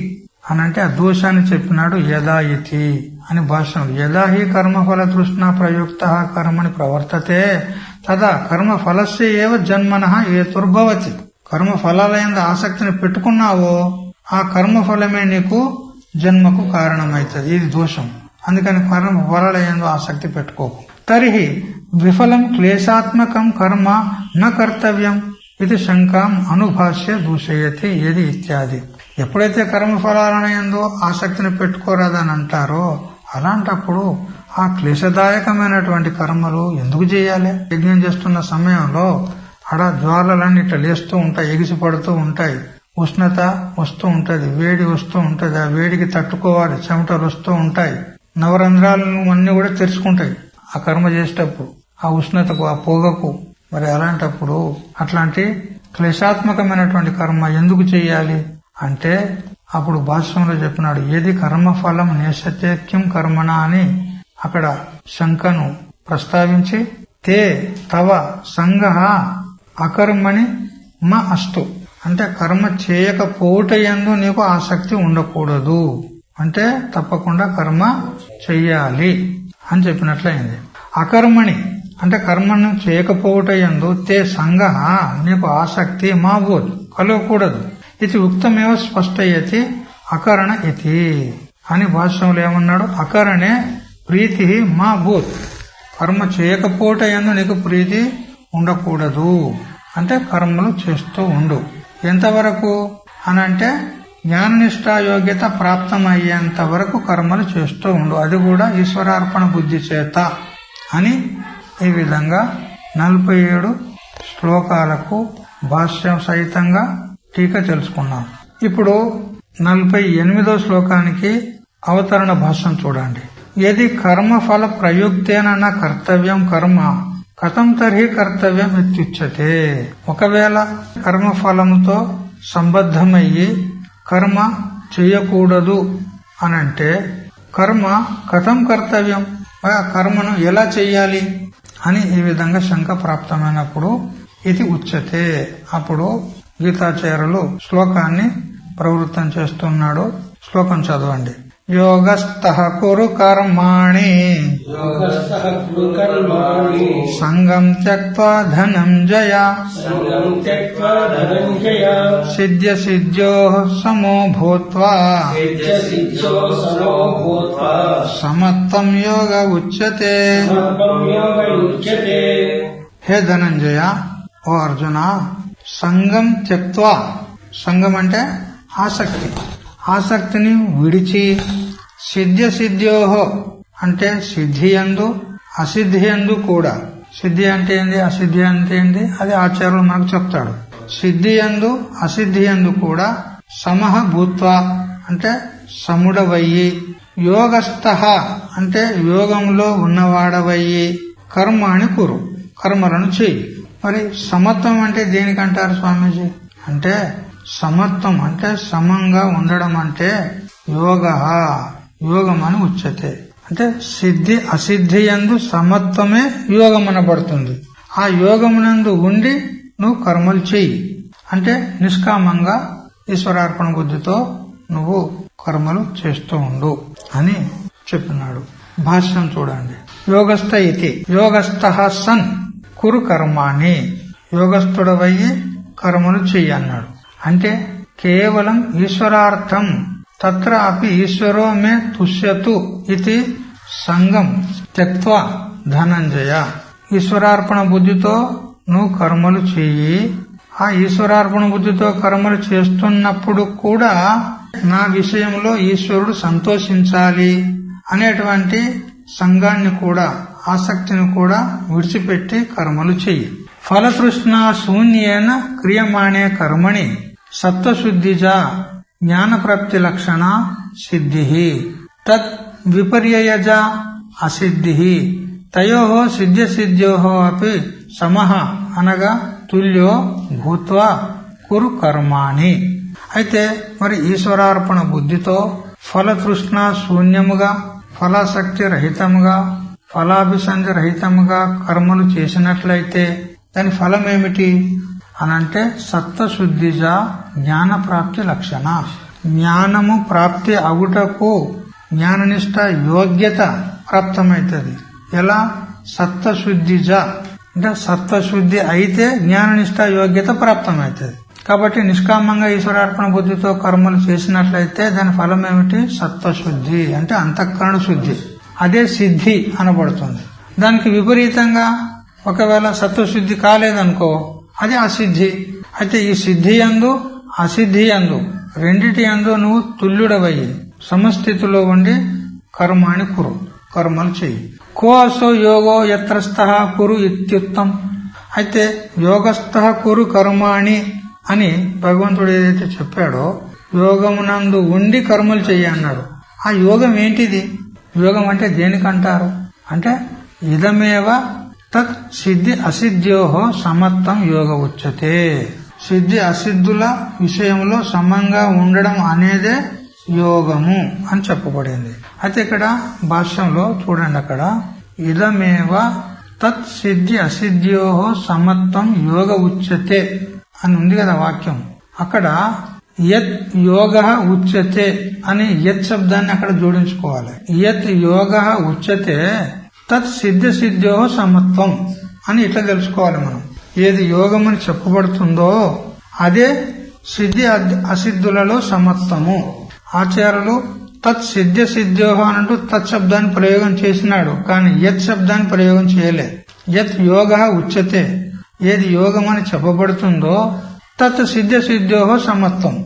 అనంటే ఆ దోషాన్ని చెప్పినాడు యదా ఇతి అని భాషణం. యదా హి కర్మఫల తృష్ణ ప్రయుక్త కర్మని ప్రవర్తతే తదా కర్మ ఫలస్య ఏవ జన్మనః హేతుర్భవతి. కర్మ ఫలాల యందు ఆసక్తిని పెట్టుకున్నావో ఆ కర్మ ఫలమే నీకు జన్మకు కారణమైతుంది. ఇది దోషం. అందుకని కర్మ ఫలాల యందు ఆసక్తి పెట్టుకోకు. తర్హి విఫలం క్లేశాత్మకం కర్మ న కర్తవ్యం ఇది శంకాం అనుభాష్య దూషయతి యది ఇత్యాది. ఎప్పుడైతే కర్మ ఫలాలను యందు ఆసక్తిని పెట్టుకోరాదని అంటారో అలాంటప్పుడు ఆ క్లేశదాయకమైనటువంటి కర్మలు ఎందుకు చేయాలి? యజ్ఞం చేస్తున్న సమయంలో ఆడ జ్వాలలన్నీ ఇట్లా లేస్తూ ఉంటాయి, ఎగిసి పడుతూ ఉంటాయి, ఉష్ణత వస్తూ ఉంటది, వేడి వస్తూ ఉంటది. ఆ వేడికి తట్టుకోవాలి, చెమటలు వస్తూ ఉంటాయి, నవరంధ్రాలను అన్ని కూడా తెరుచుకుంటాయి ఆ కర్మ చేసేటప్పుడు, ఆ ఉష్ణతకు, ఆ పొగకు. మరి అలాంటప్పుడు అట్లాంటి క్లేశాత్మకమైనటువంటి కర్మ ఎందుకు చేయాలి అంటే అప్పుడు భాష్యంలో చెప్పినాడు ఏది కర్మఫలం నేషతే కిం కర్మణ అని అక్కడ శంకను ప్రస్తావించి తే తవ సంగః అకర్మణి మా అస్తు అంటే కర్మ చేయకపోవటయందు నీకు ఆసక్తి ఉండకూడదు. అంటే తప్పకుండా కర్మ చెయ్యాలి అని చెప్పినట్లయింది. అకర్మణి అంటే కర్మను చేయకపోవటయందు తే సంగ నీకు ఆసక్తి మా భూత్ కలగకూడదు. ఇది ఉక్తమేవ స్పష్టయతి అకరణ ఇది అని భాష్యంలో ఏమన్నాడు? అకరణే ప్రీతి మా భూత్, కర్మ చేయకపోవటయందు నీకు ప్రీతి ఉండకూడదు. అంటే కర్మలు చేస్తూ ఉండు. ఎంతవరకు అనంటే జ్ఞాననిష్ఠా యోగ్యత ప్రాప్తమయ్యేంత వరకు కర్మలు చేస్తూ ఉండు, అది కూడా ఈశ్వరార్పణ బుద్ధి చేత అని. ఈ విధంగా 47 శ్లోకాలకు భాష్యం సహితంగా టీకా తెలుసుకున్నాం. ఇప్పుడు 48వ శ్లోకానికి అవతరణ భాష్యం చూడండి. యది కర్మఫల ప్రయుక్తేన న కర్తవ్యం కర్మ కథం తర్హి కర్తవ్యం ఇత్యుచ్యతే. ఒకవేళ కర్మఫలముతో సంబద్ధమయ్యి కర్మ చేయకూడదు అనంటే కర్మ కథం కర్తవ్యం, కర్మను ఎలా చెయ్యాలి అని ఈ విధంగా శంక ప్రాప్తమైనప్పుడు ఇది ఉచ్యతే. అప్పుడు గీతాచార్యులు శ్లోకాన్ని ప్రవృత్తం చేస్తున్నాడు. శ్లోకం చదవండి. యోగస్థః కురు కర్మాణి సంగం త్యక్త్వా ధనంజయ సిద్ధ్య సిద్ధ్యోః సమో భూత్వా సమత్వం యోగ ఉచ్యతే. హే ధనంజయ, ఓ అర్జున, సంగం త్యక్త్వా, సంగం అంటే ఆసక్తి, ఆసక్తిని విడిచి సిద్ధ్య సిద్ధ్యోహో అంటే సిద్ధియందు అసిద్ధియందు కూడా. సిద్ధి అంటే ఏంది, అసిద్ధి అంటే ఏంది, అది ఆచార్యులు మనకు చెప్తాడు. సిద్ధియందు అసిద్ధియందు కూడా సమః భూత్వా అంటే సముడవయ్యి, యోగస్థః అంటే యోగంలో ఉన్నవాడవయ్యి, కర్మాణి కురు కర్మలను చెయ్యి. మరి సమత్వం అంటే దేనికంటారు స్వామీజీ అంటే సమత్వం అంటే సమంగా ఉండడం అంటే యోగం అని ఉచ్యతే. అంటే సిద్ధి అసిద్ధి యందు సమత్వమే యోగం అనబడుతుంది. ఆ యోగమునందు ఉండి నువ్వు కర్మలు చెయ్యి అంటే నిష్కామంగా ఈశ్వరార్పణ బుద్ధితో నువ్వు కర్మలు చేస్తూ ఉండు అని చెప్పినాడు. భాష్యం చూడండి. యోగస్థ ఇతి యోగస్థః సన్ కురు కర్మాణి, యోగస్థుడవయ్యి కర్మలు చెయ్యి అన్నాడు. అంటే కేవలం ఈశ్వరార్థం తత్ర అపి ఈశ్వరో మే తుష్యతు ఇది సంగం త్యక్త్వా ధనంజయ. ఈశ్వరార్పణ బుద్ధితో నువ్వు కర్మలు చెయ్యి. ఆ ఈశ్వరార్పణ బుద్ధితో కర్మలు చేస్తున్నప్పుడు కూడా నా విషయంలో ఈశ్వరుడు సంతోషించాలి అనేటువంటి సంఘాన్ని కూడా ఆసక్తిని కూడా విడిచిపెట్టి కర్మలు చెయ్యి. ఫలతృష్ణ శూన్యేన క్రియమాణే కర్మణి సత్వశుద్ధిజ జ్ఞానప్రాప్తి లక్షణ సిద్ధి తత్ విపర్యయజ అసిద్ధి తయోః సిద్ధ్య సిద్ధ్యోః అపి సమః అనగా తుల్యో భూత్వా కురు కర్మాణి. అయితే మరి ఈశ్వరార్పణ బుద్ధితో ఫలతృష్ణ శూన్యముగా ఫలాసక్తి రహితముగా ఫలాభిసంధి రహితముగా కర్మలు చేసినట్లయితే దాని ఫలమేమిటి అనంటే సత్వశుద్ధిజ జ్ఞాన ప్రాప్తి లక్షణ. జ్ఞానము ప్రాప్తి అగుటకు జ్ఞాననిష్ట యోగ్యత ప్రాప్తమైతుంది. ఎలా? సత్వశుద్ధిజ అంటే సత్వశుద్ధి అయితే జ్ఞాననిష్ట యోగ్యత ప్రాప్తమైతుంది. కాబట్టి నిష్కామంగా ఈశ్వరార్పణ బుద్ధితో కర్మలు చేసినట్లయితే దాని ఫలం ఏమిటి? సత్వశుద్ధి అంటే అంతఃకరణ శుద్ధి. అదే సిద్ధి అనబడుతుంది. దానికి విపరీతంగా ఒకవేళ సత్వశుద్ధి కాలేదనుకో అది అసిద్ధి. అయితే ఈ సిద్ధి యందు అసిద్ధి యందు రెండిటి యందు నువ్వు తుల్యుడవయ్యి సమస్థితిలో ఉండి కర్మాణి కురు కర్మలు చెయ్యి. కో అసో యోగో యత్రస్థః కురు ఇత్యుత్తం. అయితే యోగస్థః కురు కర్మాణి అని భగవంతుడు ఏదైతే చెప్పాడో యోగమునందు ఉండి కర్మలు చెయ్యి అన్నాడు. ఆ యోగం ఏంటిది? యోగం అంటే దేనికంటారు అంటే ఇదమేవ తత్ సిద్ధి అసిద్ధ్యోః సమత్వం యోగ ఉచ్యతే. సిద్ధి అసిద్ధుల విషయంలో సమంగా ఉండడం అనేదే యోగము అని చెప్పబడింది. అయితే ఇక్కడ భాష్యంలో చూడండి, అక్కడ ఇదమేవ తత్ సిద్ధి అసిద్ధ్యోః సమత్వం యోగ ఉచ్యతే అని ఉంది కదా వాక్యం. అక్కడ యత్ యోగ ఉచ్యతే అని యత్ శబ్దాన్ని అక్కడ జోడించుకోవాలి. యత్ యోగ ఉచ్యతే తత్ సిద్ధ సిద్ధ్యో సమత్వం అని ఇట్లా తెలుసుకోవాలి మనం. ఏది యోగం అని చెప్పబడుతుందో అదే సిద్ధి అసిద్ధులలో సమత్వము. ఆచార్యులు తత్ సిద్ధ సిద్ధ్యో అంటూ తత్ శబ్దాన్ని ప్రయోగం చేసినాడు, కానీ యత్ శబ్దాన్ని ప్రయోగం చేయలే. యత్ యోగ ఉచ్యతే, ఏది యోగం అని చెప్పబడుతుందో తత్ సిద్ధ సిద్ధ్యో సమత్వం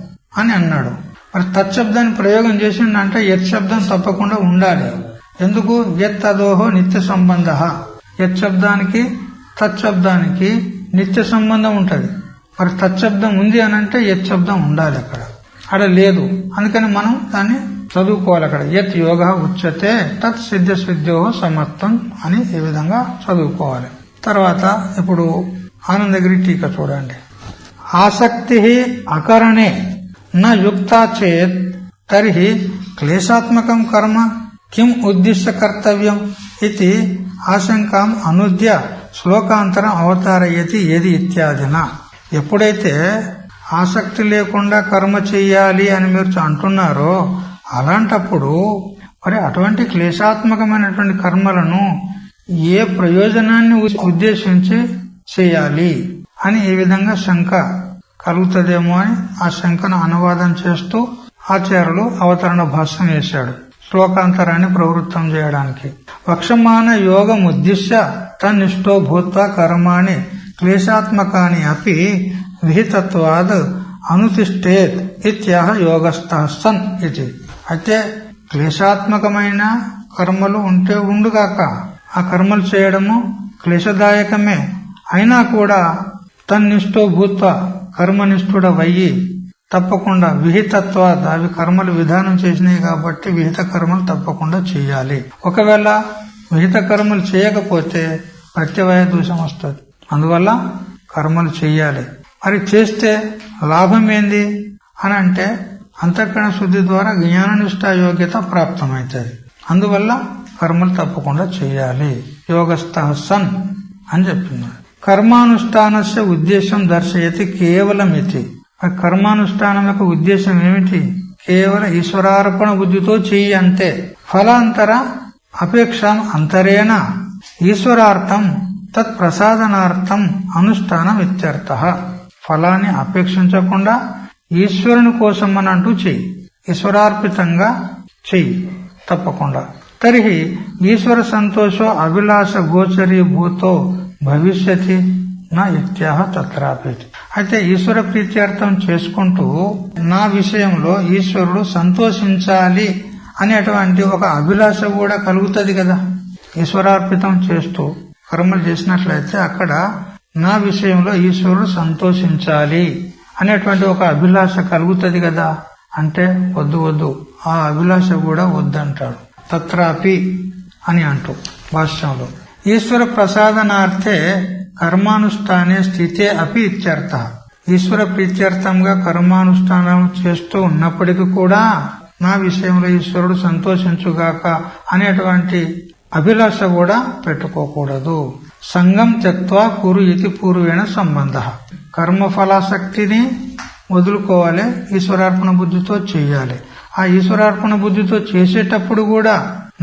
అని అన్నాడు. మరి తత్ శబ్దాన్ని ప్రయోగం చేసిందంటే యత్ శబ్దం తప్పకుండా ఉండాలి. ఎందుకు? యత్ తదోహో నిత్య సంబంధ. యత్ శబ్దానికి తత్ శబ్దానికి నిత్య సంబంధం ఉంటది. మరి తత్ శబ్దం ఉంది అని అంటే యత్ శబ్దం ఉండాలి. అక్కడ లేదు, అందుకని మనం దాన్ని చదువుకోవాలి. అక్కడ యత్ యోగ ఉచ్యతే తత్ సిద్ధ సిద్ధ్యో సమత్వం అని ఈ విధంగా చదువుకోవాలి. తర్వాత ఇప్పుడు ఆనందగిరి టీకా చూడండి. ఆసక్తి అకరణే న యుక్తా చేత్ తర్హి క్లేశాత్మకం కర్మ కిం ఉద్దిశ్య కర్తవ్యం ఇది ఆశంకాం అనుద్య శ్లోకాంతరం అవతారయతి ఏది ఇత్యాదిన. ఎప్పుడైతే ఆసక్తి లేకుండా కర్మ చెయ్యాలి అని మీరు అంటున్నారో అలాంటప్పుడు మరి అటువంటి క్లేశాత్మకమైనటువంటి కర్మలను ఏ ప్రయోజనాన్ని ఉద్దేశించి చేయాలి అని ఈ విధంగా శంక కలుగుతుందేమో అని ఆ శంకను అనువాదం చేస్తూ ఆచార్యులు అవతరణ భాష్యం వేశాడు శ్లోకాంతరాన్ని ప్రవృత్తం చేయడానికి. వక్షమాన యోగం ఉద్దిశ్య తన్నిష్టో భూత్వా కర్మాణి క్లేశాత్మకాని అపి విహితత్వాద్ అనుతిష్టేత్ ఇత్యాహ యోగస్థః సన్ ఇది. అయితే క్లేశాత్మకమైన కర్మలు ఉంటే ఉండుగాక, ఆ కర్మలు చేయడము క్లేశదాయకమే అయినా కూడా తన్నిష్టో భూత్వ కర్మనిష్ఠుడవయ్యి తప్పకుండా విహితత్వాద్, అవి కర్మలు విధానం చేసినాయి కాబట్టి విహిత కర్మలు తప్పకుండా చేయాలి. ఒకవేళ విహిత కర్మలు చేయకపోతే ప్రత్యవయ దోషం వస్తుంది. అందువల్ల కర్మలు చెయ్యాలి. మరి చేస్తే లాభం ఏంది అని అంటే అంతఃకరణ శుద్ధి ద్వారా జ్ఞాననిష్ట యోగ్యత ప్రాప్తమవుతుంది. అందువల్ల కర్మలు తప్పకుండా చేయాలి. యోగస్థః సన్ అని చెప్తున్నాడు. కర్మానుష్ఠానస్య ఉద్దేశం దర్శయతి కేవలం ఇది. కర్మానుష్ఠానం యొక్క ఉద్దేశం ఏమిటి? కేవలం ఈశ్వరార్పణ బుద్ధితో చెయ్యి అంతే. ఫలాంతర అపేక్షం అంతరేణ ఈశ్వరార్థం తత్ ప్రసాదనార్థం అనుష్ఠానం ఇత్యర్థః. ఫలాన్ని అపేక్షించకుండా ఈశ్వరుని కోసం అని అంటూ చెయ్యి, ఈశ్వరార్పితంగా చెయ్యి తప్పకుండా. తర్హి ఈశ్వర సంతోషో అభిలాష గోచరీ భూతో భవిష్యతి నా ఇత్యాహ తత్రాపేతి. అయితే ఈశ్వర ప్రీత్యర్థం చేసుకుంటూ నా విషయంలో ఈశ్వరుడు సంతోషించాలి అనేటువంటి ఒక అభిలాష కూడా కలుగుతుంది కదా. ఈశ్వరార్పితం చేస్తూ కర్మలు చేసినట్లయితే అక్కడ నా విషయంలో ఈశ్వరుడు సంతోషించాలి అనేటువంటి ఒక అభిలాష కలుగుతుంది కదా. అంటే వద్దు ఆ అభిలాష కూడా వద్దంటాడు. తత్రాపి అని అంటూ భాష్యంలో ఈశ్వర ప్రసాదనార్థే కర్మానుష్ఠానే స్థితే అపి ఇత్యర్థ. ఈశ్వర ప్రీత్యర్థంగా కర్మానుష్ఠానం చేస్తూ ఉన్నప్పటికీ కూడా నా విషయంలో ఈశ్వరుడు సంతోషించుగాక అనేటువంటి అభిలాష కూడా పెట్టుకోకూడదు. సంగం త్యక్త్వా కురు ఇతి పూర్వేణ సంబంధ. కర్మఫలాసక్తిని వదులుకోవాలి, ఈశ్వరార్పణ బుద్ధితో చేయాలి. ఆ ఈశ్వరార్పణ బుద్ధితో చేసేటప్పుడు కూడా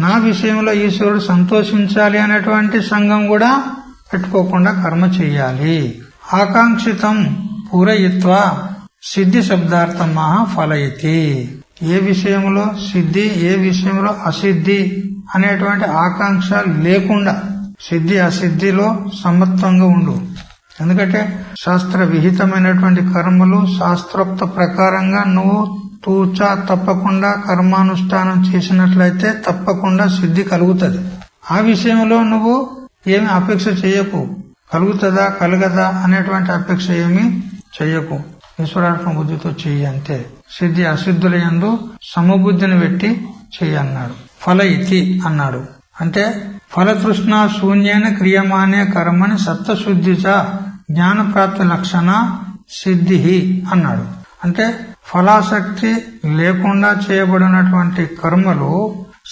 నా విషయంలో ఈశ్వరుడు సంతోషించాలి అనేటువంటి సంఘం కూడా పెట్టుకోకుండా కర్మ చెయ్యాలి. ఆకాంక్షితం పూరయిత్వా సిద్ధి శబ్దార్థమా ఫలయతి. ఏ విషయంలో సిద్ధి, ఏ విషయంలో అసిద్ధి అనేటువంటి ఆకాంక్ష లేకుండా సిద్ధి అసిద్ధిలో సమత్వంగా ఉండు. ఎందుకంటే శాస్త్ర విహితమైనటువంటి కర్మలు శాస్త్రోక్త ప్రకారంగా నువ్వు తూచా తప్పకుండా కర్మానుష్ఠానం చేసినట్లయితే తప్పకుండా సిద్ధి కలుగుతుంది. ఆ విషయంలో నువ్వు ఏమి అపేక్ష చేయకు. కలుగుతుందా కలగదా అనేటువంటి అపేక్ష ఏమి చెయ్యకు. ఈశ్వరార్పణ బుద్ధితో చెయ్యి అంతే. సిద్ధి అసిద్ధుల యందు సమబుద్ధిని పెట్టి చెయ్యి అన్నాడు. ఫల ఇతి అన్నాడు. అంటే ఫలతృష్ణ శూన్యేన క్రియమానే కర్మని సత్వశుద్ధిచ జ్ఞానప్రాప్తి లక్షణ సిద్ధి అన్నాడు. అంటే ఫలాసక్తి లేకుండా చేయబడినటువంటి కర్మలు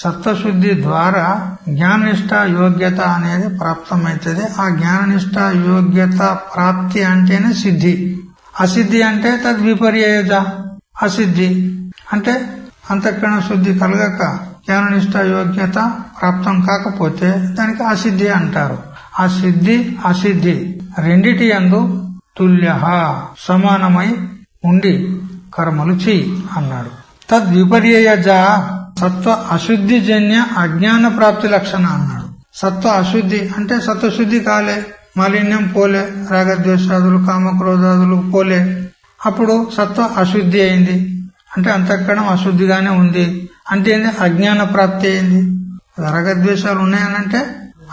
సత్వశుద్ధి ద్వారా జ్ఞాననిష్ట యోగ్యత అనేది ప్రాప్తమవుతుంది. ఆ జ్ఞాననిష్ట యోగ్యత ప్రాప్తి అంటేనే సిద్ధి. అసిద్ధి అంటే తద్విపర్యయజ అసిద్ధి అంటే అంతఃకరణ శుద్ధి కలగక జ్ఞాననిష్ట యోగ్యత ప్రాప్తం కాకపోతే దానికి అసిద్ధి అంటారు. ఆ సిద్ధి అసిద్ధి రెండిటి యందు తుల్య సమానమై ఉండి కర్మలు చెయ్యి అన్నాడు. తద్విపర్యయజ సత్వ అశుద్ధి జన్య అజ్ఞాన ప్రాప్తి లక్షణ అన్నాడు. సత్వ అశుద్ధి అంటే సత్వశుద్ధి కాలే, మాలిన్యం పోలే, రాగద్వేషాదులు కామక్రోధాదులు పోలే, అప్పుడు సత్వ అశుద్ధి అయింది అంటే అంతఃకరణం అశుద్ధిగానే ఉంది అంటే అజ్ఞాన ప్రాప్తి అయింది. రాగద్వేషాలు ఉన్నాయనంటే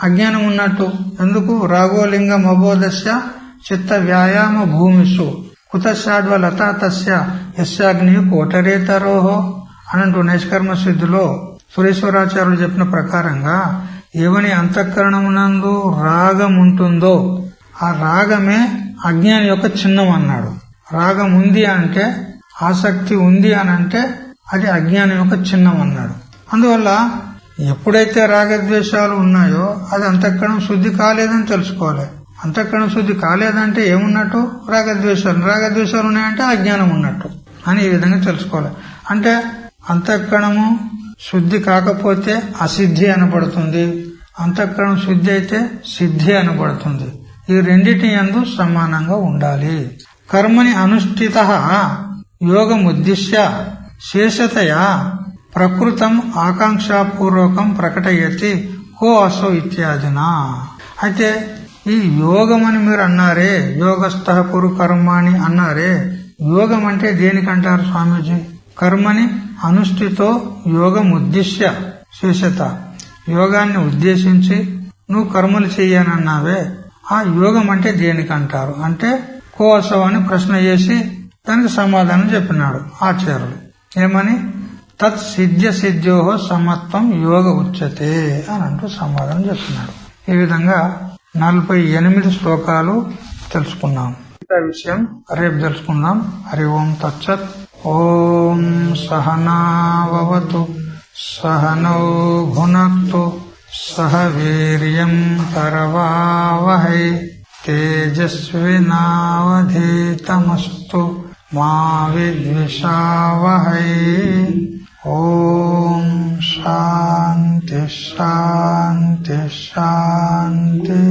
అజ్ఞానం ఉన్నట్టు. ఎందుకు? రాగోలింగం అబోధస్య చిత్త వ్యాయామ భూమిషు కుతశాడ్వ లతా తస్య యస్యాగ్ని కోటరేతరోహో అనంటూ నైష్కర్మ సిద్ధిలో సురేశ్వరాచార్యులు చెప్పిన ప్రకారంగా ఎవని అంతఃకరణమునందు రాగం ఉంటుందో ఆ రాగమే అజ్ఞాని యొక్క చిహ్నం అన్నాడు. రాగం ఉంది అంటే, ఆసక్తి ఉంది అని అంటే అది అజ్ఞానం యొక్క చిహ్నం అన్నాడు. అందువల్ల ఎప్పుడైతే రాగద్వేషాలు ఉన్నాయో అది అంతఃకరణం శుద్ధి కాలేదని తెలుసుకోవాలి. అంతఃకరణం శుద్ధి కాలేదంటే ఏమున్నట్టు? రాగద్వేషాలు ఉన్నాయంటే అజ్ఞానం ఉన్నట్టు అని ఈ విధంగా తెలుసుకోవాలి. అంటే అంతఃకరణము శుద్ధి కాకపోతే అసిద్ధి అనబడుతుంది, అంతఃకరణం శుద్ధి అయితే సిద్ధి అనబడుతుంది. ఈ రెండిటి యందు సమానంగా ఉండాలి. కర్మని అనుష్ఠిత యోగముద్దిశ్య శేషతయా ప్రకృతం ఆకాంక్షాపూర్వకం ప్రకటయతి కో అసో ఇత్యాదినా. అయితే ఈ యోగం అని మీరు అన్నారే, యోగస్థ కురు కర్మాని అన్నారే, యోగం అంటే దేనికంటారు స్వామీజీ? కర్మని అనుష్ఠితో యోగముద్దిశ్య శేషత, యోగాన్ని ఉద్దేశించి నువ్వు కర్మలు చెయ్యనన్నావే, ఆ యోగం అంటే దేనికంటారు అంటే కోసో అని ప్రశ్న చేసి దానికి సమాధానం చెప్పినాడు ఆచార్యులు. ఏమని? తత్ సిద్ధ్య సిద్ధ్యోహో సమత్వం యోగ ఉచ్యతే అని అంటూ సమాధానం చెప్పినాడు. ఈ విధంగా 48 శ్లోకాలు తెలుసుకున్నాం. ఈ విషయం రేపు తెలుసుకుందాం. హరి ఓం తచ్చత్. ఓం సహనావతు సహనౌ భునక్తు సహ వీర్యం కరవావహై తేజస్వినావధీతమస్తు మా విద్విషావహై. ఓం శాంతి శాంతి శాంతి.